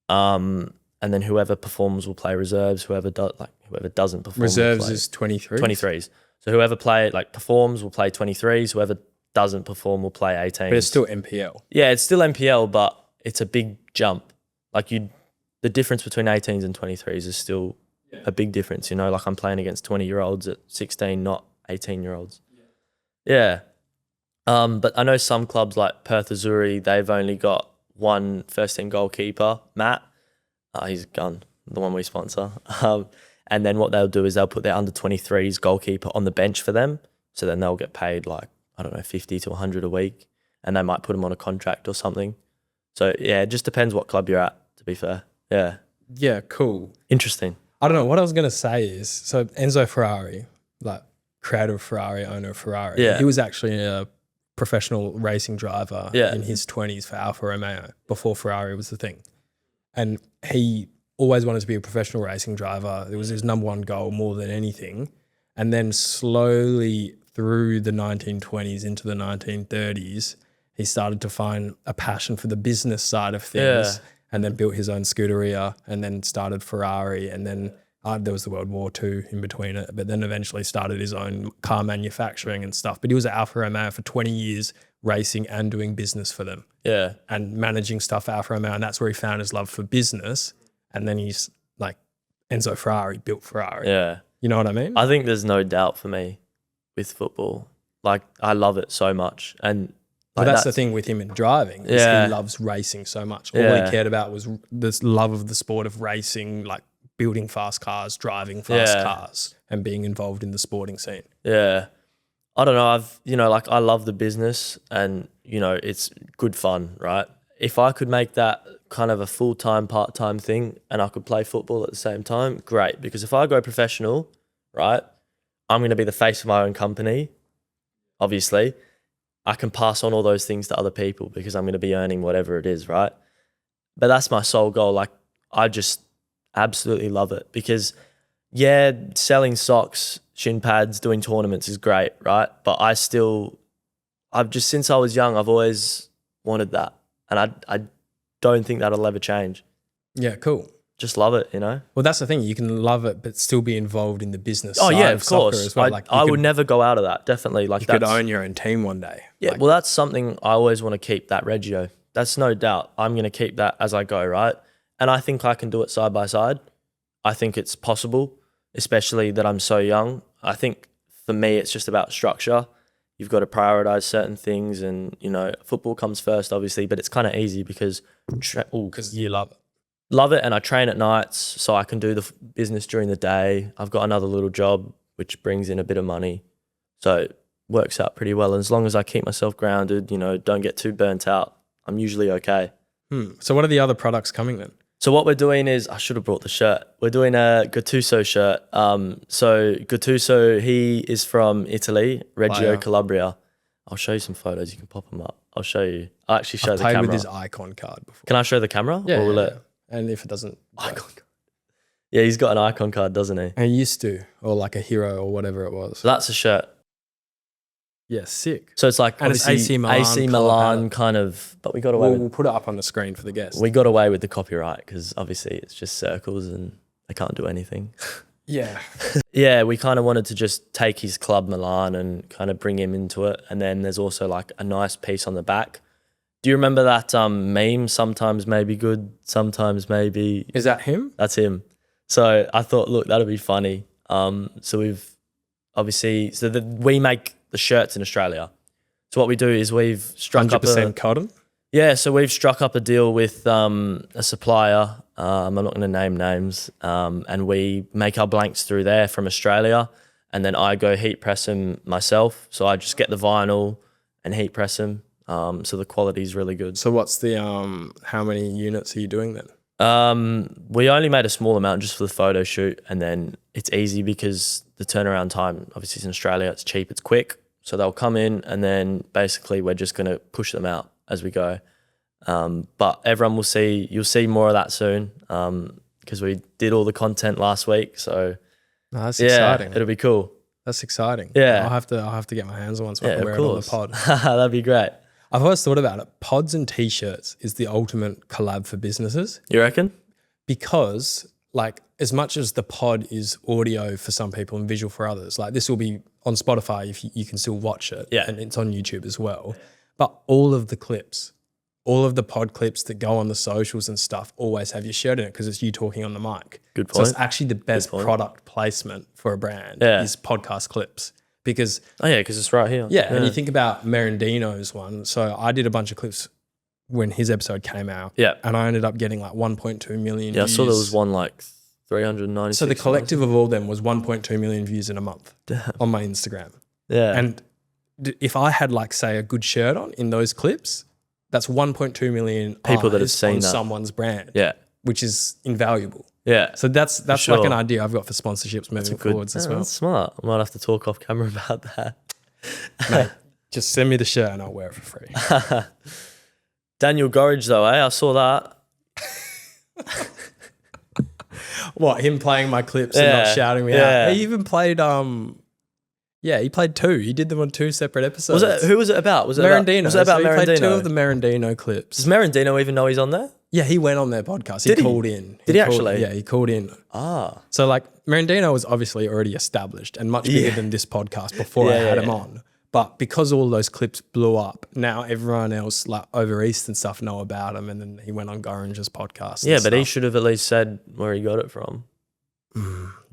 And then whoever performs will play reserves. Whoever doesn't perform, reserves is 23. 23s. So whoever performs will play 23s. Whoever doesn't perform will play 18s. But it's still MPL. Yeah, it's still MPL, but it's a big jump. Like the difference between 18s and 23s is still a big difference. You know, like I'm playing against 20-year-olds at 16, not 18-year-olds. Yeah. But I know some clubs like Perth Azuri, they've only got one first team goalkeeper, Matt. He's a gun, the one we sponsor. And then what they'll do is they'll put their under 23s goalkeeper on the bench for them. So then they'll get paid like, I don't know, 50 to 100 a week. And they might put them on a contract or something. So yeah, it just depends what club you're at, to be fair. Yeah. Yeah, cool. Interesting. I don't know. What I was going to say is, so Enzo Ferrari, like creator of Ferrari, owner of Ferrari, he was actually a professional racing driver in his 20s for Alfa Romeo before Ferrari was the thing. And he always wanted to be a professional racing driver. It was his number one goal more than anything. And then slowly through the 1920s into the 1930s, he started to find a passion for the business side of things and then built his own Scuderia and then started Ferrari. And then there was the World War II in between it, but then eventually started his own car manufacturing and stuff. But he was at Alfa Romeo for 20 years racing and doing business for them. Yeah. And managing stuff at Alfa Romeo. And that's where he found his love for business. And then he's like, Enzo Ferrari built Ferrari. Yeah. You know what I mean? I think there's no doubt for me with football. Like, I love it so much. And like, that's the thing with him in driving is he loves racing so much. All he cared about was this love of the sport of racing, like building fast cars, driving fast cars and being involved in the sporting scene. Yeah. I don't know. I love the business and, it's good fun, right? If I could make that kind of a full-time, part-time thing and I could play football at the same time, great. Because if I go professional, right, I'm going to be the face of my own company, obviously. I can pass on all those things to other people because I'm going to be earning whatever it is, right? But that's my sole goal. Like, I just absolutely love it because, selling socks, shin pads, doing tournaments is great, right? But since I was young, I've always wanted that. and I don't think that'll ever change. Yeah, cool. Just love it, you know. Well, that's the thing. You can love it, but still be involved in the business Oh side yeah, of of soccer course. as well. Like I would never go out of that. Definitely, like you could that's own your own team one day. yeah. Like, Well, that's something I always want to keep. That Reggio. That's no doubt. I'm going to keep that as I go, right? And I think I can do it side by side. I think it's possible, especially that I'm so young. I think for me, it's just about structure. You've got to prioritize certain things, and you know, football comes first, obviously. But it's kind of easy because because you love it. love it, and I train at nights, so I can do the business during the day. I've got another little job which brings in a bit of money, so it works out pretty well. And as long as I keep myself grounded, you know, don't get too burnt out, I'm usually okay. So what are the other products coming then? So what we're doing is, I should have brought the shirt. We're doing a Gattuso shirt. So Gattuso, he is from Italy, Reggio, Player. Calabria. I'll show you some photos. You can pop them up. I'll show you. I'll actually show I've the played camera. with his icon card before. Can I show the camera? Yeah, Or will yeah, it? yeah. And if it doesn't, Icon card. Yeah, he's got an icon card, doesn't he? and he used to, or like a hero or whatever it was. So that's a shirt. Yeah, sick. So it's like And it's obviously AC Milan AC colour Milan palette. kind of, but we got away We'll put it up on the screen for the guests. with the copyright because obviously it's just circles and they can't do anything. Yeah. Yeah, we kind of wanted to just take his club Milan and kind of bring him into it. And then there's also like a nice piece on the back. Do you remember that meme? Sometimes maybe good, sometimes maybe. Is that him? That's him. So I thought, look, that'll be funny. So we've obviously, we make the shirts in Australia. So what we do is we've struck up 100% cotton? yeah, so we've struck up a deal with a supplier. I'm not going to name names, and we make our blanks through there from Australia, and then I go heat press them myself. So I just get the vinyl and heat press them. So the quality is really good. So what's the, how many units are you doing then? We only made a small amount just for the photo shoot, and then it's easy because the turnaround time, obviously, is in Australia. It's cheap, it's quick. So they'll come in, and then basically we're just going to push them out as we go. But everyone you'll see more of that soon because we did all the content last week. So No, that's yeah, exciting. it'll be cool. That's exciting. Yeah. I'll have to get my hands on one so I Yeah, can of wear it on the course. pod. That'd be great. I've always thought about it. Pods and t-shirts is the ultimate collab for businesses You reckon? because like as much as the pod is audio for some people and visual for others, like this will be on Spotify if you can still watch it. Yeah. And it's on YouTube as well. But all of the clips, all of the pod clips that go on the socials and stuff always have your shirt in it because it's you talking on the mic. Good So it's point. actually the best point. product placement for a brand Yeah. is podcast clips because Oh yeah, because it's right here. yeah, and you think about Merendino's one. So I did a bunch of clips when his episode came out. Yeah. And I ended up getting like 1.2 million Yeah, I views. saw there was one like 396. So the collective of all them was 1.2 million views in a month on my Instagram. Yeah. And if I had like say a good shirt on in those clips, that's 1.2 million People that have eyes seen on that. someone's brand, yeah. which is invaluable. Yeah. So that's like sure. an idea I've got for sponsorships moving forwards as well. That's smart. I might have to talk off camera about that. Mate, just send me the shirt and I'll wear it for free. Daniel Gorridge though, I saw that. What, him playing my clips and Yeah, not shouting me yeah. out? He even played he played two. He did them on two separate episodes. Who was it about? Was it Merendino. About, was it about so he played two Merendino? of the Merendino clips. Does Merendino even know he's on there? Yeah, he went on their podcast. He Did he? called in. Did he called- actually? Yeah, he called in. Ah. So like Merendino was obviously already established and much bigger than this podcast before I Yeah, had yeah, him yeah. on. But because all those clips blew up, now everyone else like over East and stuff know about him. And then he went on Gorringe's podcast. and Yeah, but he stuff. should have at least said where he got it from.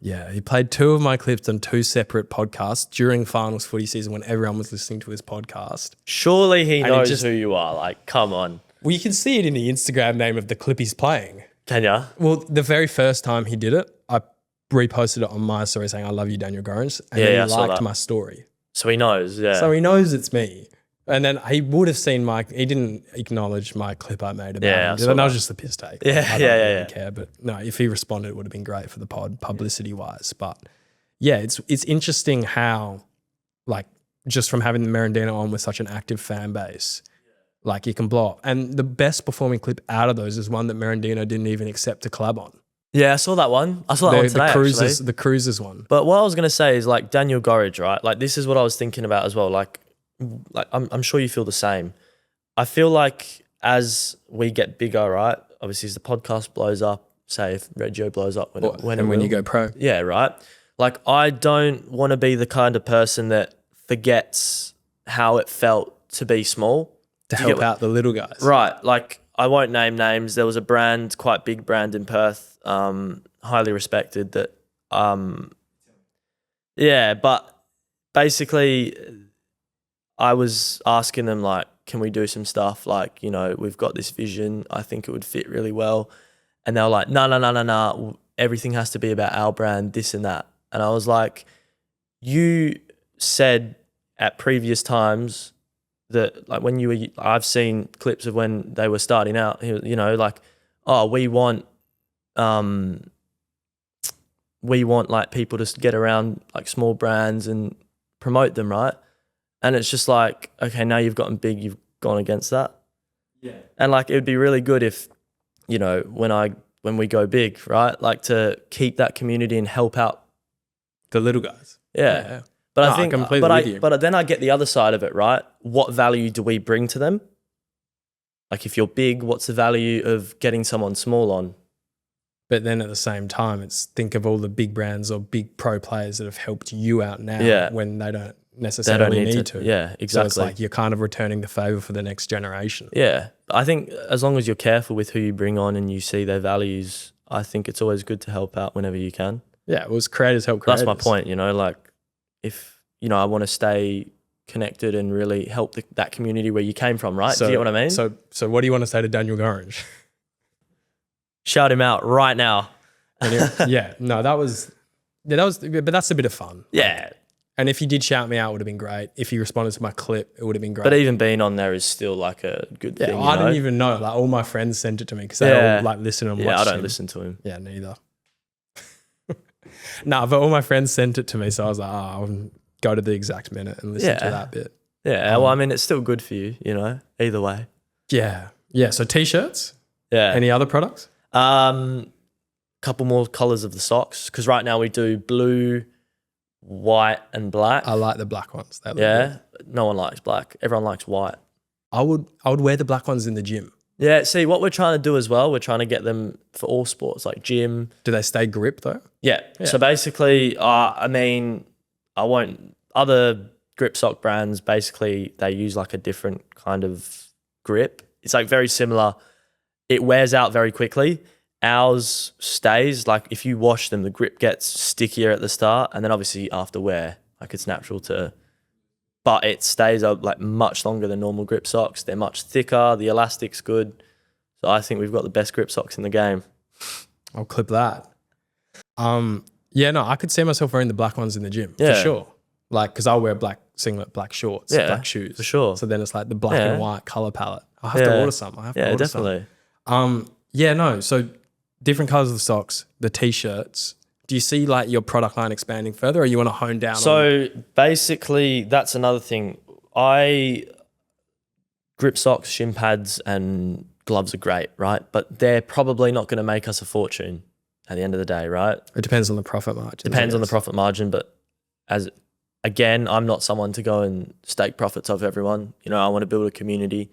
Yeah, he played two of my clips on two separate podcasts during finals footy season when everyone was listening to his podcast. Surely he it knows just- who you are. Like, come on. Well, you can see it in the Instagram name of the clip he's playing. Can ya? Well, the very first time he did it, I reposted it on my story saying, I love you, Daniel Gorringe. And Yeah, then yeah, I he saw liked that. my story. So he knows, yeah. So he knows it's me. And then he would have seen he didn't acknowledge my clip I made about Yeah, I him. saw And that that. was just a piss take. Yeah, I don't yeah, really yeah. care. But no, if he responded, it would have been great for the pod publicity wise. But yeah, it's interesting how like just from having the Merendino on with such an active fan base, like you can blow up. And the best performing clip out of those is one that Merendino didn't even accept to collab on. Yeah, I saw that one. I saw that one today, actually. The Cruisers one. But what I was going to say is like Daniel Gorridge, right? Like this is what I was thinking about as well. Like I'm sure you feel the same. I feel like as we get bigger, right? Obviously, as the podcast blows up, say if Reggio blows up when you go pro. Yeah, right. Like, I don't want to be the kind of person that forgets how it felt to be small. To help out the little guys. Right. Like, I won't name names. There was a brand, quite big brand in Perth, highly respected that, yeah, but basically I was asking them, like, can we do some stuff? Like, you know, we've got this vision. I think it would fit really well. And they were like, no. Everything has to be about our brand, this and that. And I was like, you said at previous times that, like, when you were, I've seen clips of when they were starting out, you know, like, oh, we want like people to get around like small brands and promote them, right? And it's just like, okay, now you've gotten big, you've gone against that. Yeah. And like, it would be really good if, you know, when we go big, right? Like, to keep that community and help out the little guys. Yeah. But No, I think, I completely with you. but then I get the other side of it, right? What value do we bring to them? Like, if you're big, what's the value of getting someone small on? But then at the same time, it's think of all the big brands or big pro players that have helped you out now when they don't necessarily need to. Yeah, exactly. So it's like you're kind of returning the favor for the next generation. Yeah. I think as long as you're careful with who you bring on and you see their values, I think it's always good to help out whenever you can. Yeah, it was creators help creators. That's my point, you know, like, if, you know, I want to stay connected and really help that community where you came from, right? So, do you get what I mean? So what do you want to say to Daniel Gorringe? Shout him out right now. Yeah, no, but that's a bit of fun. Yeah. And if he did shout me out, it would have been great. If he responded to my clip, it would have been great. But even being on there is still like a good thing. I didn't even know. Like, all my friends sent it to me because they all like listen and watch. Yeah, I don't listen to him. Yeah, neither. Nah, but all my friends sent it to me, so I was like, I'll go to the exact minute and listen to that bit. Yeah, well, I mean, it's still good for you, you know, either way. Yeah. So t-shirts? Yeah. Any other products? Couple more colors of the socks, because right now we do blue, white, and black. I like the black ones. They look good. good. No one likes black. Everyone likes white. I would wear the black ones in the gym. Yeah, see, what we're trying to do as well, we're trying to get them for all sports, like gym. Do they stay grip though? Yeah. So basically, I mean, other grip sock brands, basically they use like a different kind of grip. It's like very similar. It wears out very quickly. Ours stays, like, if you wash them, the grip gets stickier at the start, and then obviously after wear, like, it's natural to, but it stays up like much longer than normal grip socks. They're much thicker. The elastic's good. So I think we've got the best grip socks in the game. I'll clip that. Yeah, no, I could see myself wearing the black ones in the gym for sure. Like, because I'll wear black singlet, black shorts, black shoes. For sure. So then it's like the black and white color palette. I'll have to order some. Definitely. So different colors of the socks, the t-shirts. Do you see like your product line expanding further, or you want to hone down So basically, that's another thing. Grip socks, shin pads, and gloves are great, right? But they're probably not going to make us a fortune at the end of the day, right? It depends on the profit margin. Depends on the profit margin, but again, I'm not someone to go and stake profits off everyone. You know, I want to build a community,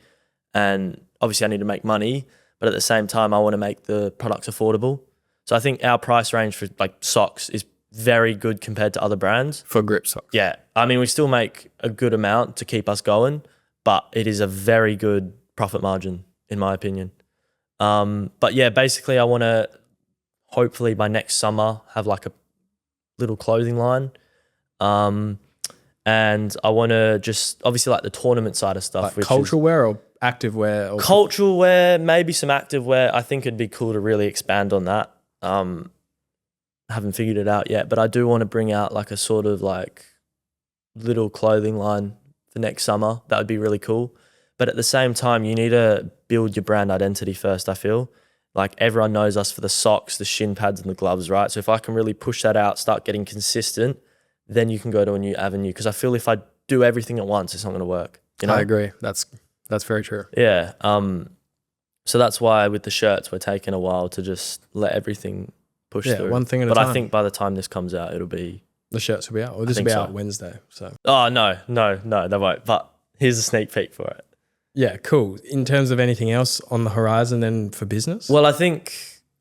and obviously I need to make money, but at the same time, I want to make the products affordable. So I think our price range for like socks is very good compared to other brands. For grip socks. Yeah. I mean, we still make a good amount to keep us going, but it is a very good profit margin, in my opinion. But yeah, basically I want to hopefully by next summer have like a little clothing line. And I want to just obviously like the tournament side of stuff. Like cultural wear or active wear? Or cultural wear, maybe some active wear. I think it'd be cool to really expand on that. Haven't figured it out yet, but I do want to bring out like a sort of like little clothing line for next summer. That would be really cool. But at the same time, you need to build your brand identity first, I feel. Like everyone knows us for the socks, the shin pads and the gloves, right? So if I can really push that out, start getting consistent, then you can go to a new avenue. Because I feel if I do everything at once, it's not going to work. You know? I agree. That's very true. Yeah. So that's why with the shirts, we're taking a while to just let everything push through. One thing at a time. But I think by the time this comes out, it'll be... The shirts will be out. Or this will be out Wednesday. So. Oh, no, they won't. But here's a sneak peek for it. Yeah, cool. In terms of anything else on the horizon then for business? Well, I think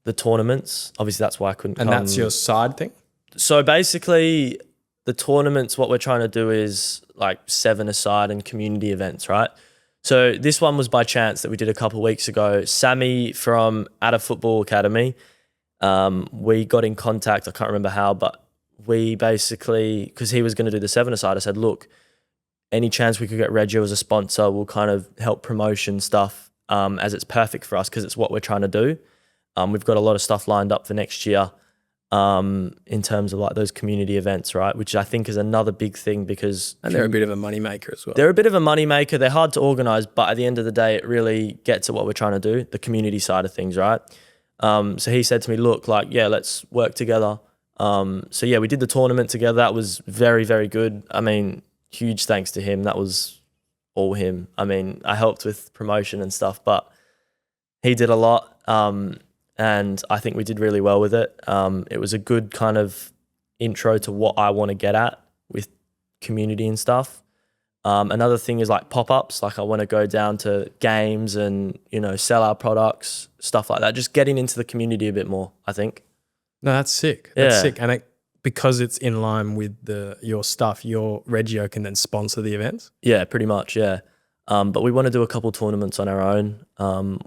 the tournaments, obviously that's why I couldn't and come. that's your side thing? So basically the tournaments, what we're trying to do is like 7-a-side and community events, right? So this one was by chance that we did a couple of weeks ago. Sammy from At a Football Academy, we got in contact, I can't remember how, but we basically, because he was going to do the 7-a-side, I said, look, any chance we could get Reggio as a sponsor will kind of help promotion stuff as it's perfect for us because it's what we're trying to do. We've got a lot of stuff lined up for next year in terms of like those community events, right? Which I think is another big thing because... And they're a bit of a money maker as well. They're a bit of a money maker. They're hard to organise, but at the end of the day, it really gets at what we're trying to do, the community side of things, right? So he said to me, look, like, yeah, let's work together. So yeah, we did the tournament together. That was very, very good. I mean, huge thanks to him. That was all him. I mean, I helped with promotion and stuff, but he did a lot. And I think we did really well with it. It was a good kind of intro to what I want to get at with community and stuff. Another thing is like pop-ups. Like I want to go down to games and, you know, sell our products, stuff like that. Just getting into the community a bit more, I think. No, that's sick. That's Yeah. sick. And because it's in line with your stuff, your Reggio can then sponsor the events? Yeah, pretty much, yeah. But we want to do a couple tournaments on our own.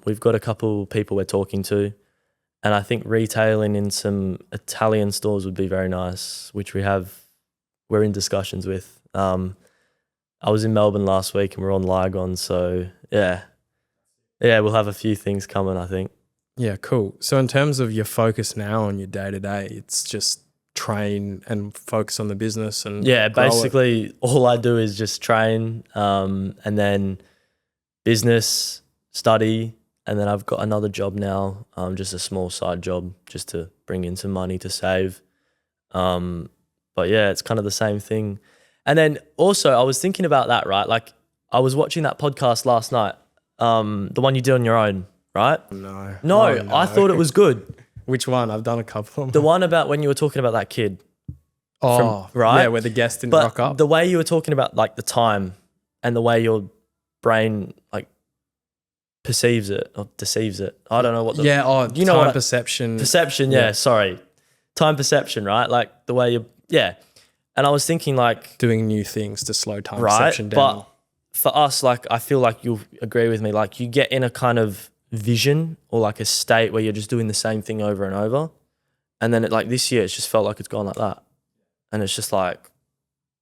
We've got a couple people we're talking to. And I think retailing in some Italian stores would be very nice, which we're in discussions with. I was in Melbourne last week and we're on Lygon, so yeah. Yeah, we'll have a few things coming, I think. Yeah, cool. So in terms of your focus now on your day-to-day, it's just train and focus on the business and yeah, grow it. basically all I do is just train and then business, study, and then I've got another job now, just a small side job just to bring in some money to save. But yeah, it's kind of the same thing. And then also I was thinking about that, right? Like I was watching that podcast last night, the one you did on your own, right? No. No, Oh, no. I thought it was good. Which one? I've done a couple. The one about when you were talking about that kid. Oh, right? Yeah, where the guest didn't But rock up. the way you were talking about like the time and the way your brain like perceives it or deceives it. I don't know what the... you know, time perception. Perception, yeah, sorry. Time perception, right? Like the way you... Yeah. And I was thinking like... Doing new things to slow time right, perception down. but for us, like I feel like you'll agree with me, like you get in a kind of vision or like a state where you're just doing the same thing over and over. And then like this year, it's just felt like it's gone like that. And it's just like,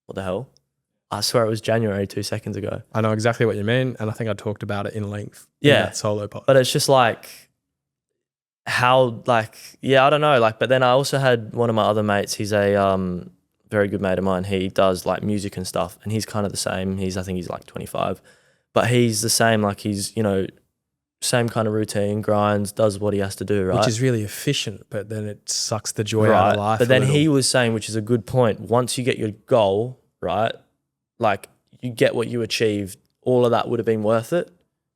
what the hell? I swear it was January 2 seconds ago. I know exactly what you mean. And I think I talked about it in length in Yeah. that solo pod. But it's just like how like, yeah, I don't know. Like, but then I also had one of my other mates, he's a very good mate of mine. He does like music and stuff and he's kind of the same. I think he's like 25, but he's the same. Like he's, you know, same kind of routine, grinds, does what he has to do, right? Which is really efficient, but then it sucks the joy out right. of life. But a then little. he was saying, which is a good point, once you get your goal, right, like you get what you achieved, all of that would have been worth it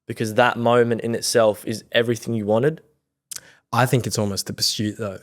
because that moment in itself is everything you wanted. I think it's almost the pursuit though.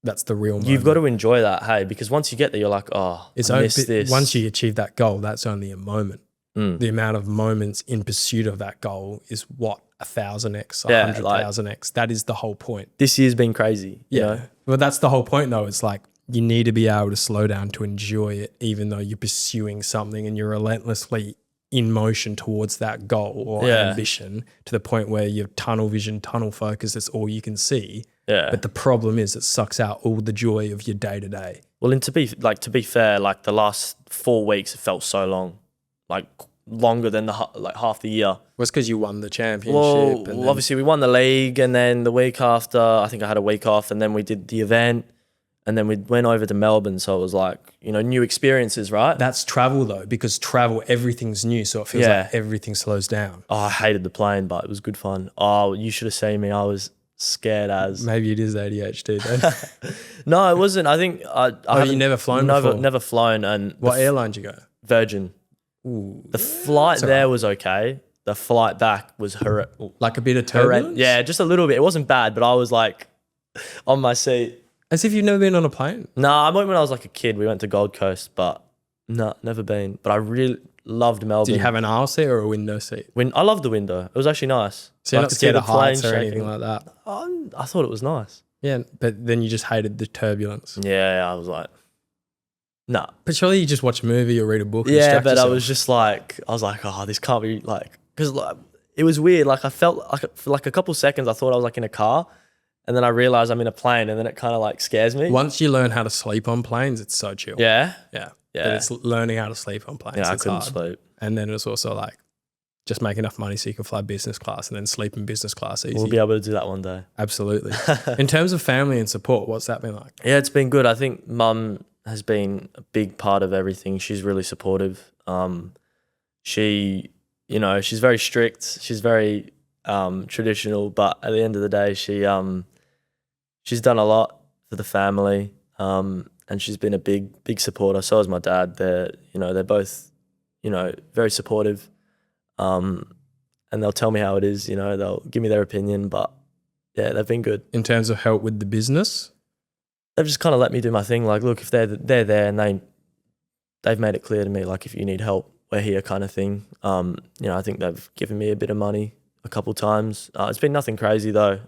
That's the real moment. You've got to enjoy that, hey, because once you get there, you're like, oh, I miss this. Once you achieve that goal, that's only a moment. The amount of moments in pursuit of that goal is what 1,000x, 100,000x. That is the whole point. This year's been crazy. Yeah. You know? Well, that's the whole point though. It's like you need to be able to slow down to enjoy it, even though you're pursuing something and you're relentlessly in motion towards that goal or ambition to the point where you're tunnel vision, tunnel focus, that's all you can see. Yeah. But the problem is it sucks out all the joy of your day to day. Well, and to be fair, like the last 4 weeks, it felt so long, like longer than half the year. Well, it's because you won the championship. Well, and then, obviously we won the league, and then the week after, I think I had a week off, and then we did the event, and then we went over to Melbourne. So it was like, you know, new experiences, right? that's travel though, because travel, everything's new. So it feels like everything slows down. Oh, I hated the plane, but it was good fun. Oh, you should have seen me. I was scared as. Maybe it is ADHD then. No, it wasn't. I think you never flown before? Never flown. And What airline did you go? Virgin. Ooh, The flight there was okay. The flight back was horrendous. like a bit of turbulence? Yeah, just a little bit. It wasn't bad, but I was like on my seat. As if you've never been on a plane. No, I went when I was like a kid. We went to Gold Coast, but no, never been. But I really loved Melbourne. Did you have an aisle seat or a window seat? I loved the window. It was actually nice. So you're I not could see scared the of heights plane or shaking. anything like that? I thought it was nice. Yeah, but then you just hated the turbulence. Yeah, I was like, nah. But surely you just watch a movie or read a book. And Yeah, distract but yourself. I was like, oh, this can't be like, because like, it was weird. Like I felt like for like a couple seconds, I thought I was like in a car, and then I realized I'm in a plane, and then it kind of like scares me. Once you learn how to sleep on planes, it's so chill. Yeah, Yeah. Yeah. But it's learning how to sleep on planes. yeah, I It's couldn't hard. sleep. And then it's also like just make enough money so you can fly business class and then sleep in business class easy. We'll be able to do that one day. Absolutely. In terms of family and support, what's that been like? Yeah, it's been good. I think mum has been a big part of everything. She's really supportive. She, you know, she's very strict. She's very traditional, but at the end of the day, she's done a lot for the family. And she's been a big supporter. So is my dad. They're both, very supportive. And they'll tell me how it is, they'll give me their opinion, but yeah, they've been good. In terms of help with the business? They've just kind of let me do my thing. Like, look, if they're there and they've made it clear to me, like, if you need help, we're here kind of thing. I think they've given me a bit of money a couple times. It's been nothing crazy though.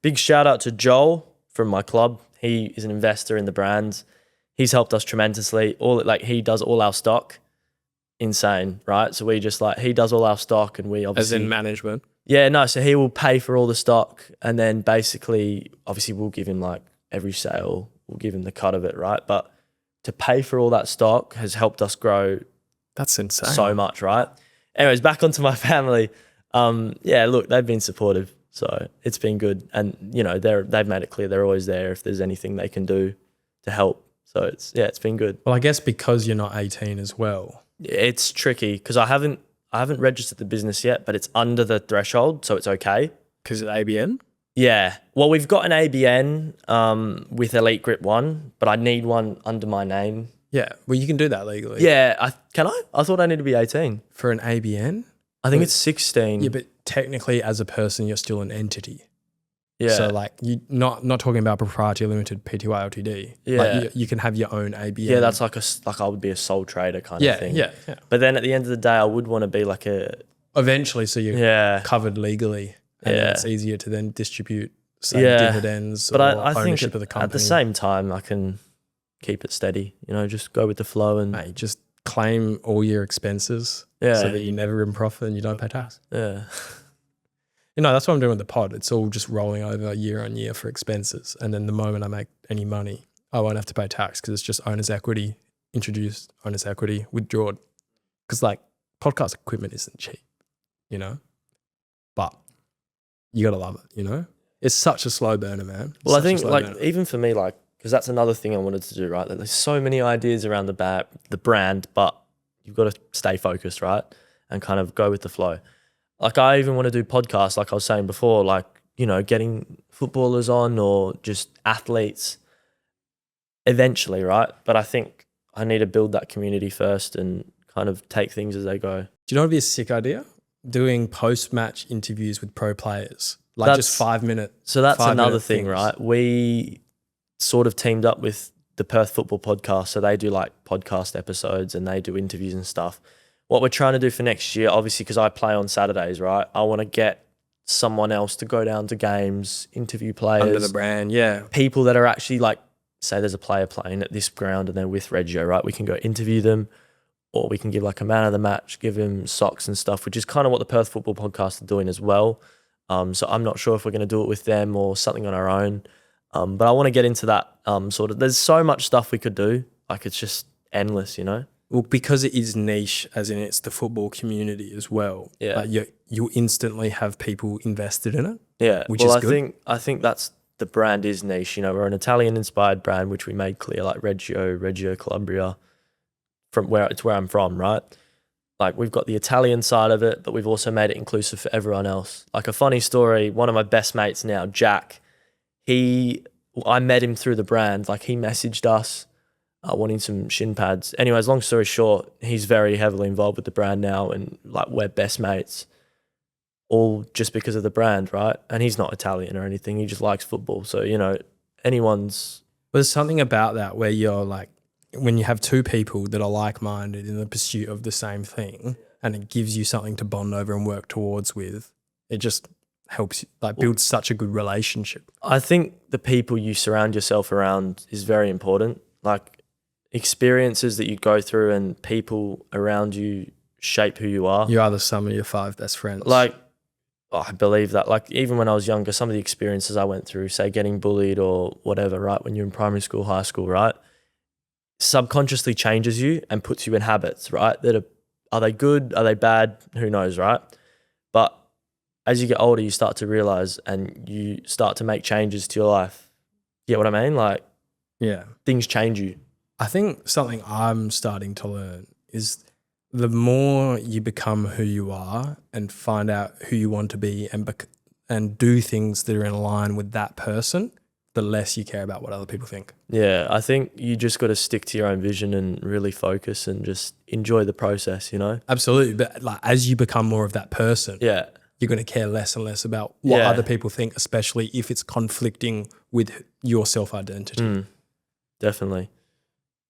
Big shout out to Joel from my club. He is an investor in the brand. He's helped us tremendously. He does all our stock. Insane, right? So we just he does all our stock, and we obviously, as in management? Yeah, no. So he will pay for all the stock, and then basically, obviously, we'll give him every sale, we'll give him the cut of it, right? But to pay for all that stock has helped us grow. That's insane. So much, right? Anyways, back onto my family. Yeah, look, they've been supportive, so it's been good, and they've made it clear they're always there if there's anything they can do to help. So it's been good. Well, I guess because you're not 18 as well. It's tricky because I haven't registered the business yet, but it's under the threshold, so it's okay. Because of ABN? Yeah. Well, we've got an ABN with Elite Grip 1, but I need one under my name. Yeah. Well, you can do that legally. Yeah. Can I? I thought I need to be 18. For an ABN? I think it's 16. Yeah, but technically as a person, you're still an entity. Yeah. So you not talking about proprietary limited Pty Ltd. Yeah. You can have your own ABN. Yeah, that's like I would be a sole trader kind of thing. Yeah. But then at the end of the day, I would want to be like a... Eventually, so you're covered legally. And then it's easier to then distribute, say, dividends or I think ownership of the company. At the same time, I can keep it steady, just go with the flow and... Mate, just claim all your expenses so that you're never in profit and you don't pay tax. Yeah. That's what I'm doing with the pod. It's all just rolling over year on year for expenses. And then the moment I make any money, I won't have to pay tax because it's just owner's equity, introduced owner's equity, withdrawn. Because podcast equipment isn't cheap, but you got to love it, It's such a slow burner, man. Well, I think even for me, because that's another thing I wanted to do, right? That there's so many ideas around the brand, but you've got to stay focused, right? And kind of go with the flow. I even want to do podcasts, like I was saying before, getting footballers on or just athletes eventually, right? But I think I need to build that community first and kind of take things as they go. Do you know what would be a sick idea? Doing post-match interviews with pro players. Just 5 minutes. So that's another thing, right? We sort of teamed up with the Perth Football Podcast. So they do podcast episodes and they do interviews and stuff. What we're trying to do for next year, obviously, because I play on Saturdays, right? I want to get someone else to go down to games, interview players. Under the brand, yeah. People that are actually say there's a player playing at this ground and they're with Reggio, right? We can go interview them, or we can give a man of the match, give him socks and stuff, which is kind of what the Perth Football Podcast are doing as well. So I'm not sure if we're going to do it with them or something on our own. But I want to get into that there's so much stuff we could do. It's just endless, Well, because it is niche, as in it's the football community as well. Yeah. You instantly have people invested in it. Yeah. Which is good. I think that's the brand is niche. We're an Italian-inspired brand, which we made clear, Reggio, Calabria, from where I'm from, right? We've got the Italian side of it, but we've also made it inclusive for everyone else. A funny story, one of my best mates now, Jack, I met him through the brand. He messaged us wanting some shin pads. Anyways, long story short, he's very heavily involved with the brand now, and we're best mates, all just because of the brand, right? And he's not Italian or anything. He just likes football. So, anyone's... There's something about that where you're when you have two people that are like-minded in the pursuit of the same thing, and it gives you something to bond over and work towards with, it just helps like build such a good relationship. I think the people you surround yourself around is very important. Like experiences that you go through and people around you shape who you are. You are the sum of your 5 best friends. Like, I believe that. Like even when I was younger, some of the experiences I went through, say getting bullied or whatever, right? When you're in primary school, high school, right? Subconsciously changes you and puts you in habits, right? That are they good? Are they bad? Who knows, right? But as you get older, you start to realize and you start to make changes to your life. You get what I mean? Like, yeah, things change you. I think something I'm starting to learn is the more you become who you are and find out who you want to be and do things that are in line with that person, the less you care about what other people think. Yeah, I think you just got to stick to your own vision and really focus and just enjoy the process, you know? Absolutely. But like as you become more of that person, Yeah. you're going to care less and less about what Yeah. other people think, especially if it's conflicting with your self-identity. Definitely.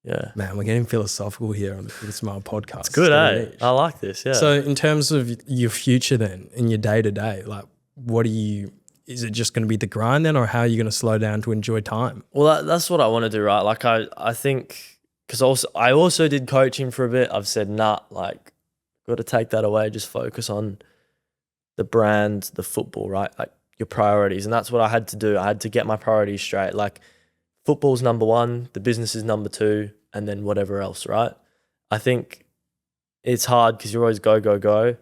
Yeah. Man, we're getting philosophical here on the Big Smile podcast. It's good, eh? I like this, yeah. So in terms of your future then, in your day-to-day, like is it just going to be the grind then, or how are you going to slow down to enjoy time? Well, that's what I want to do, right? Like I think, because I also did coaching for a bit. I've said, nah, like got to take that away, just focus on the brand, the football, right? Like your priorities. And that's what I had to do. I had to get my priorities straight. Like football's number 1, the business is number 2, and then whatever else, right? I think it's hard because you're always go, go, go.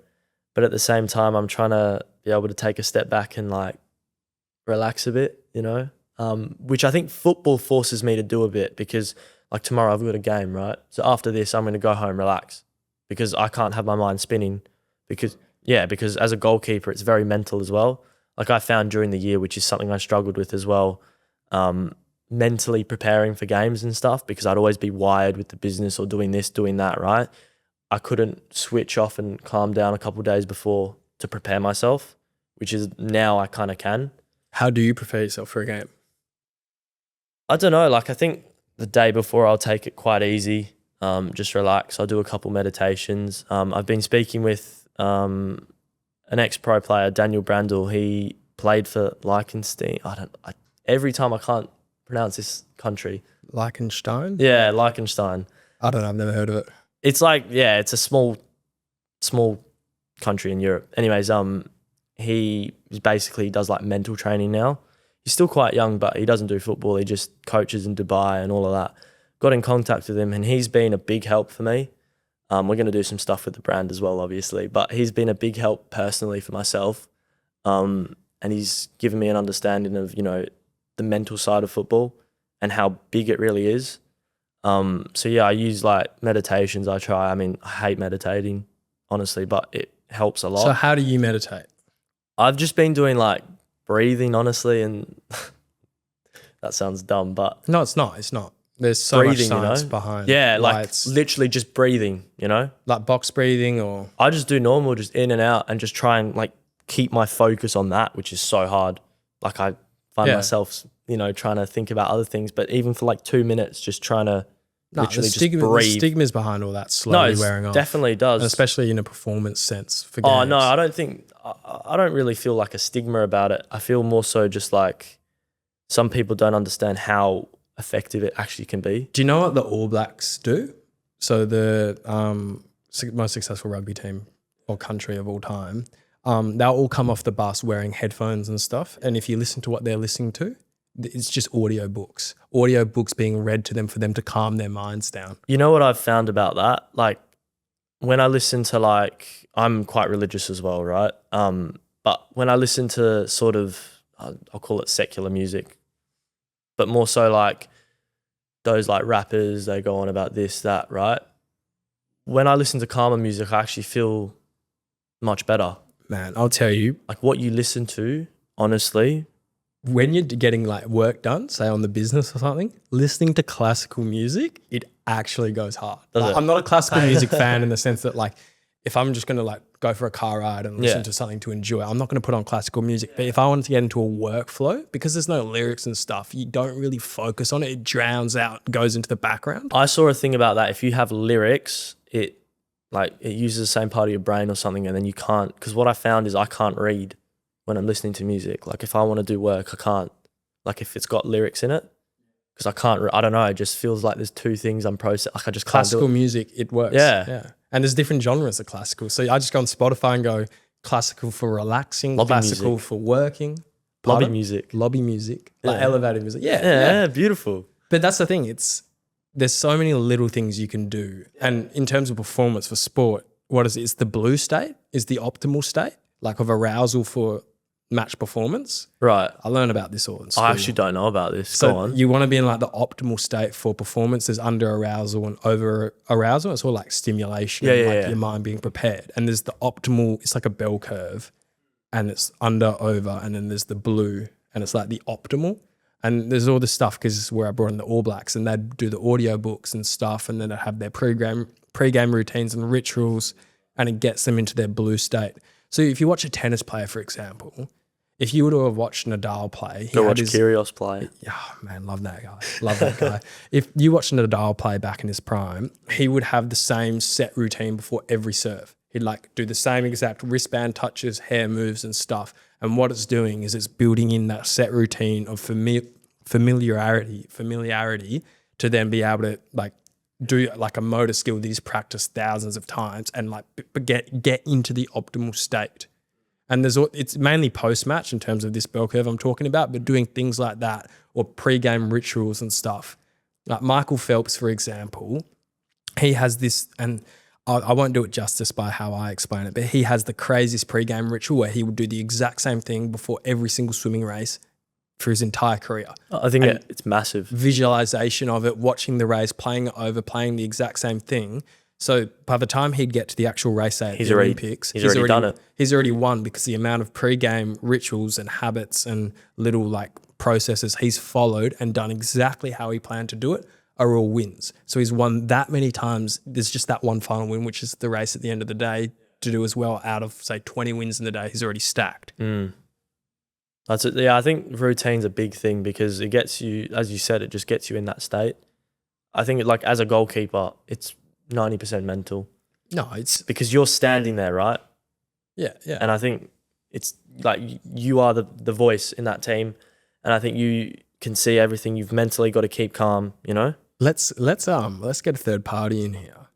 But at the same time, I'm trying to be able to take a step back and like relax a bit, you know, which I think football forces me to do a bit, because like tomorrow I've got a game, right? So after this, I'm going to go home, relax, because I can't have my mind spinning because as a goalkeeper, it's very mental as well. Like I found during the year, which is something I struggled with as well, mentally preparing for games and stuff, because I'd always be wired with the business or doing this, doing that, right? I couldn't switch off and calm down a couple of days before to prepare myself, which is now I kind of can. How do you prepare yourself for a game? I don't know. Like I think the day before I'll take it quite easy, just relax. I'll do a couple meditations. I've been speaking with an ex-pro player, Daniel Brandel. He played for Liechtenstein. Every time I can't pronounce this country. Liechtenstein? Yeah, Liechtenstein. I don't know. I've never heard of it. It's like, yeah, it's a small country in Europe. Anyways, he basically does like mental training now. He's still quite young, but he doesn't do football. He just coaches in Dubai and all of that. Got in contact with him and he's been a big help for me. We're going to do some stuff with the brand as well, obviously, but he's been a big help personally for myself. And he's given me an understanding of, you know, the mental side of football and how big it really is. So yeah, I use like meditations. I hate meditating, honestly, but it helps a lot. So how do you meditate? I've just been doing like breathing, honestly, and that sounds dumb, but No, it's not. It's not. There's so breathing, much science you know? behind. Yeah, why like it's literally just breathing, you know? like box breathing, or I just do normal, just in and out, and just try and like keep my focus on that, which is so hard. Like I find myself, you know, trying to think about other things, but even for like 2 minutes, just trying to literally just breathe. The stigmas behind all that slowly wearing off. Definitely does. And especially in a performance sense for games. Oh no, I don't really feel like a stigma about it. I feel more so just like some people don't understand how effective it actually can be. Do you know what the All Blacks do? So the most successful rugby team or country of all time, they'll all come off the bus wearing headphones and stuff. And if you listen to what they're listening to, it's just audio books being read to them for them to calm their minds down. You know what I've found about that? Like when I listen to like, I'm quite religious as well, right? But when I listen to sort of, I'll call it secular music, but more so like those like rappers, they go on about this, that, right? When I listen to calmer music, I actually feel much better. Man, I'll tell you. Like what you listen to, honestly. When you're getting like work done, say on the business or something, listening to classical music, it actually goes hard. Like, I'm not a classical music fan in the sense that like if I'm just going to like go for a car ride and listen to something to enjoy. I'm not going to put on classical music. But if I wanted to get into a workflow, because there's no lyrics and stuff, you don't really focus on it. It drowns out, goes into the background. I saw a thing about that. If you have lyrics, it uses the same part of your brain or something, and then you can't. Because what I found is I can't read when I'm listening to music. Like if I want to do work, I can't. Like if it's got lyrics in it, because I can't. I don't know. It just feels like there's two things I'm processing. Like I just can't Classical do it. music, it works. Yeah. And there's different genres of classical. So I just go on Spotify and go classical for relaxing, Lobby classical music. for working. Lobby Pardon? music. Lobby music. Like Yeah. elevator music. Yeah. Yeah, beautiful. But that's the thing. There's so many little things you can do. And in terms of performance for sport, what is it? It's the blue state is the optimal state, like of arousal for match performance. Right. I learned about this all in school. I actually don't know about this. So Go on. you want to be in like the optimal state for performance. There's under arousal and over arousal. It's all like stimulation, and like your mind being prepared. And there's the optimal, it's like a bell curve, and it's under, over, and then there's the blue, and it's like the optimal. And there's all this stuff because this is where I brought in the All Blacks, and they'd do the audio books and stuff, and then they'd have their pre-game routines and rituals, and it gets them into their blue state. So if you watch a tennis player, for example, if you were to have watched Nadal play, Kyrgios play. Oh man, love that guy. Love that guy. If you watched Nadal play back in his prime, he would have the same set routine before every serve. He'd like do the same exact wristband touches, hair moves and stuff. And what it's doing is it's building in that set routine of familiarity to then be able to like do like a motor skill that he's practiced thousands of times and like get into the optimal state. And it's mainly post-match in terms of this bell curve I'm talking about, but doing things like that or pre-game rituals and stuff. Like Michael Phelps, for example, he has this, and I won't do it justice by how I explain it, but he has the craziest pre-game ritual where he would do the exact same thing before every single swimming race for his entire career. I think it's massive. Visualization of it, watching the race, playing it over, playing the exact same thing. So by the time he'd get to the actual race day at the Olympics, he's already done it. He's already won because the amount of pre-game rituals and habits and little like processes he's followed and done exactly how he planned to do it are all wins. So he's won that many times. There's just that one final win, which is the race at the end of the day to do as well. Out of say 20 wins in the day, he's already stacked. That's it. Yeah, I think routine's a big thing because it gets you, as you said, it just gets you in that state. I think like as a goalkeeper, it's 90% mental. No, it's because you're standing there, right? Yeah. And I think it's like you are the voice in that team, and I think you can see everything. You've mentally got to keep calm, you know? Let's get a third party in here.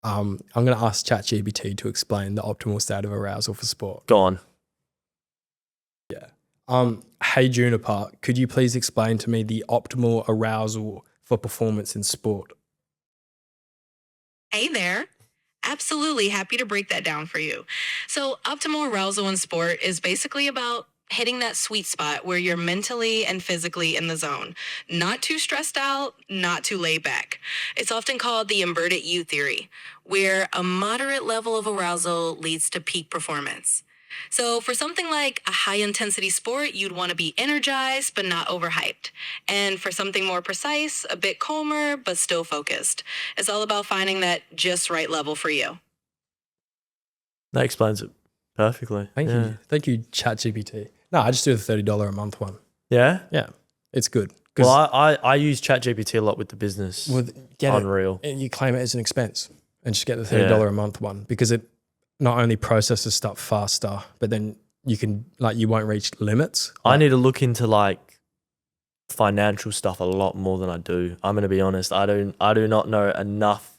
I'm going to ask ChatGPT to explain the optimal state of arousal for sport. Go on. Yeah. Hey Juniper, could you please explain to me the optimal arousal for performance in sport? Hey there. Absolutely happy to break that down for you. So optimal arousal in sport is basically about hitting that sweet spot where you're mentally and physically in the zone. Not too stressed out, not too laid back. It's often called the inverted U theory, where a moderate level of arousal leads to peak performance. So for something like a high intensity sport, you'd want to be energized, but not overhyped. And for something more precise, a bit calmer, but still focused. It's all about finding that just right level for you. That explains it perfectly. Thank you. Thank you, ChatGPT. No, I just do the $30 a month one. Yeah? Yeah. It's good. Well, I use ChatGPT a lot with the business. Unreal. And you claim it as an expense and just get the $30 a month one because it not only processes stuff faster, but then you won't reach limits. I need to look into like financial stuff a lot more than I do. I'm going to be honest. I do not know enough.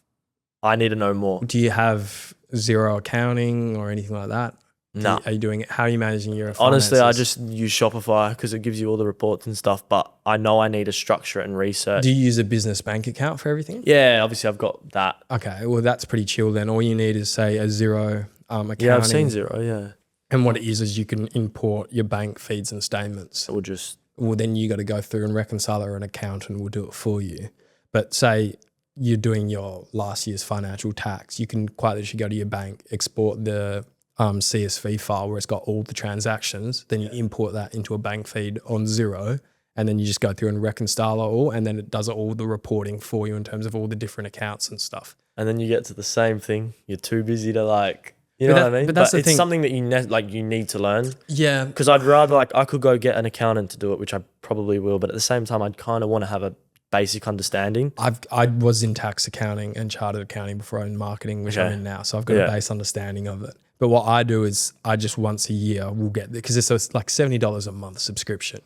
I need to know more. Do you have zero accounting or anything like that? No. Are you doing it? How are you managing your finances? Honestly, I just use Shopify because it gives you all the reports and stuff, but I know I need to structure it and research. Do you use a business bank account for everything? Yeah, obviously I've got that. Okay, well that's pretty chill then. All you need is say a zero accounting. Yeah, I've seen Zero, yeah. And what it is you can import your bank feeds and statements. Well, then you got to go through and reconcile it, or an accountant will do it for you. But say you're doing your last year's financial tax, you can quite literally go to your bank, export the CSV file where it's got all the transactions, then you import that into a bank feed on Xero, and then you just go through and reconcile it all, and then it does all the reporting for you in terms of all the different accounts and stuff. And then you get to the same thing. You're too busy to like You know But what I mean? but that's the it's thing. something that you need to learn. Yeah. Because I'd rather I could go get an accountant to do it, which I probably will. But at the same time, I'd kind of want to have a basic understanding. I was in tax accounting and chartered accounting before in marketing, which I'm in now. So I've got a base understanding of it. But what I do is I just once a year will get, because it's like $70 a month subscription.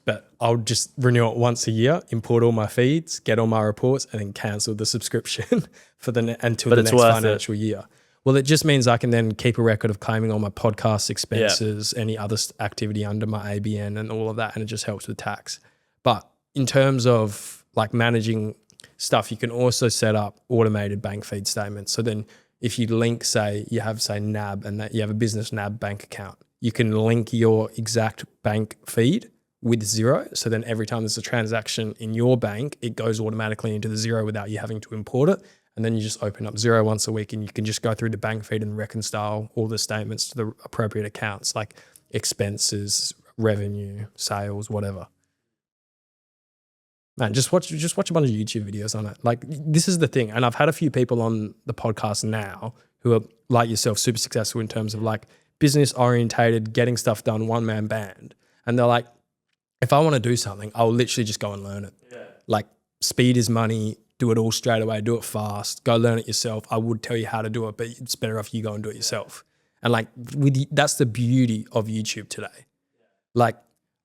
But I'll just renew it once a year, import all my feeds, get all my reports, and then cancel the subscription for until the next financial year. Well, it just means I can then keep a record of claiming all my podcast expenses, any other activity under my ABN and all of that, and it just helps with tax. But in terms of like managing stuff, you can also set up automated bank feed statements. So then if you link, say you have NAB and that you have a business NAB bank account, you can link your exact bank feed with Xero. So then every time there's a transaction in your bank, it goes automatically into the Xero without you having to import it. And then you just open up Xero once a week and you can just go through the bank feed and reconcile all the statements to the appropriate accounts, like expenses, revenue, sales, whatever. Man, just watch a bunch of YouTube videos on it. Like, this is the thing. And I've had a few people on the podcast now who are like yourself, super successful in terms of like business orientated, getting stuff done, one-man band. And they're like, if I want to do something, I'll literally just go and learn it. Yeah. Like, speed is money. Do it all straight away. Do it fast. Go learn it yourself. I would tell you how to do it, but it's better if you go and do it yourself. And like, that's the beauty of YouTube today. Like,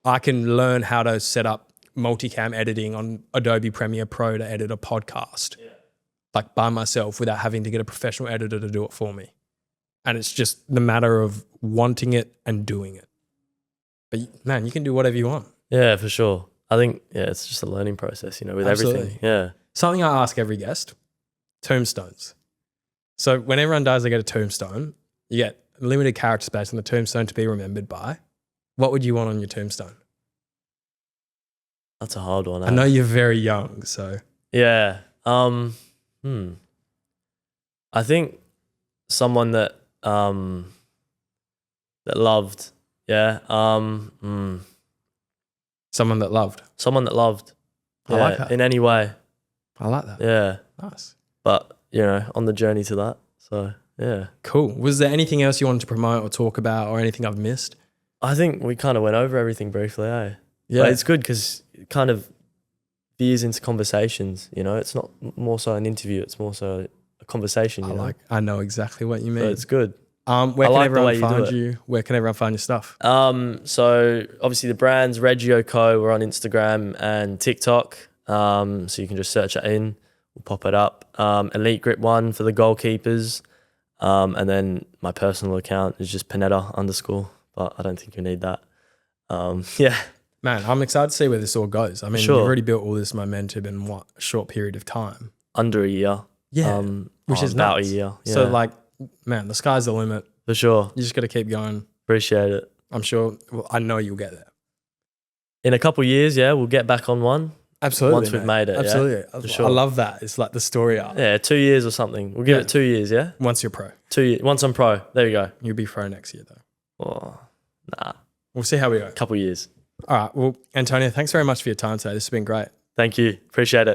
I can learn how to set up multicam editing on Adobe Premiere Pro to edit a podcast, like by myself without having to get a professional editor to do it for me. And it's just the matter of wanting it and doing it. But man, you can do whatever you want. Yeah, for sure. I think, it's just a learning process, with everything. Yeah. Something I ask every guest, tombstones. So when everyone dies, they get a tombstone. You get limited character space on the tombstone to be remembered by. What would you want on your tombstone? That's a hard one. I know you're very young, so. Yeah. I think someone that loved. Yeah. Someone that loved. Someone that loved. I like that. In any way. I like that. Yeah. Nice. But, on the journey to that. So, yeah. Cool. Was there anything else you wanted to promote or talk about or anything I've missed? I think we kind of went over everything briefly, eh? Yeah. But it's good because it kind of veers into conversations, It's not more so an interview. It's more so a conversation, I know exactly what you mean. So it's good. Where can everyone find you? Where can everyone find your stuff? So obviously the brand's Reggio Co. We're on Instagram and TikTok. So you can just search it in. We'll pop it up. Elite Grip 1 for the goalkeepers. And then my personal account is just Panetta _ but I don't think you need that. Yeah. Man, I'm excited to see where this all goes. I mean, you've already built all this momentum in a short period of time. Under a year. Yeah. Which is about nuts. a year. Yeah. So like, man, the sky's the limit. For sure. You just got to keep going. Appreciate it. I'm sure. Well, I know you'll get there. In a couple of years, we'll get back on one. Absolutely. Once we've made it. Absolutely. Yeah? For sure. I love that. It's like the story arc. Yeah, 2 years or something. We'll give it 2 years, yeah? Once you're pro. 2 years. Once I'm pro. There you go. You'll be pro next year though. Oh, nah. We'll see how we go. Couple years. All right. Well, Antonio, thanks very much for your time today. This has been great. Thank you. Appreciate it.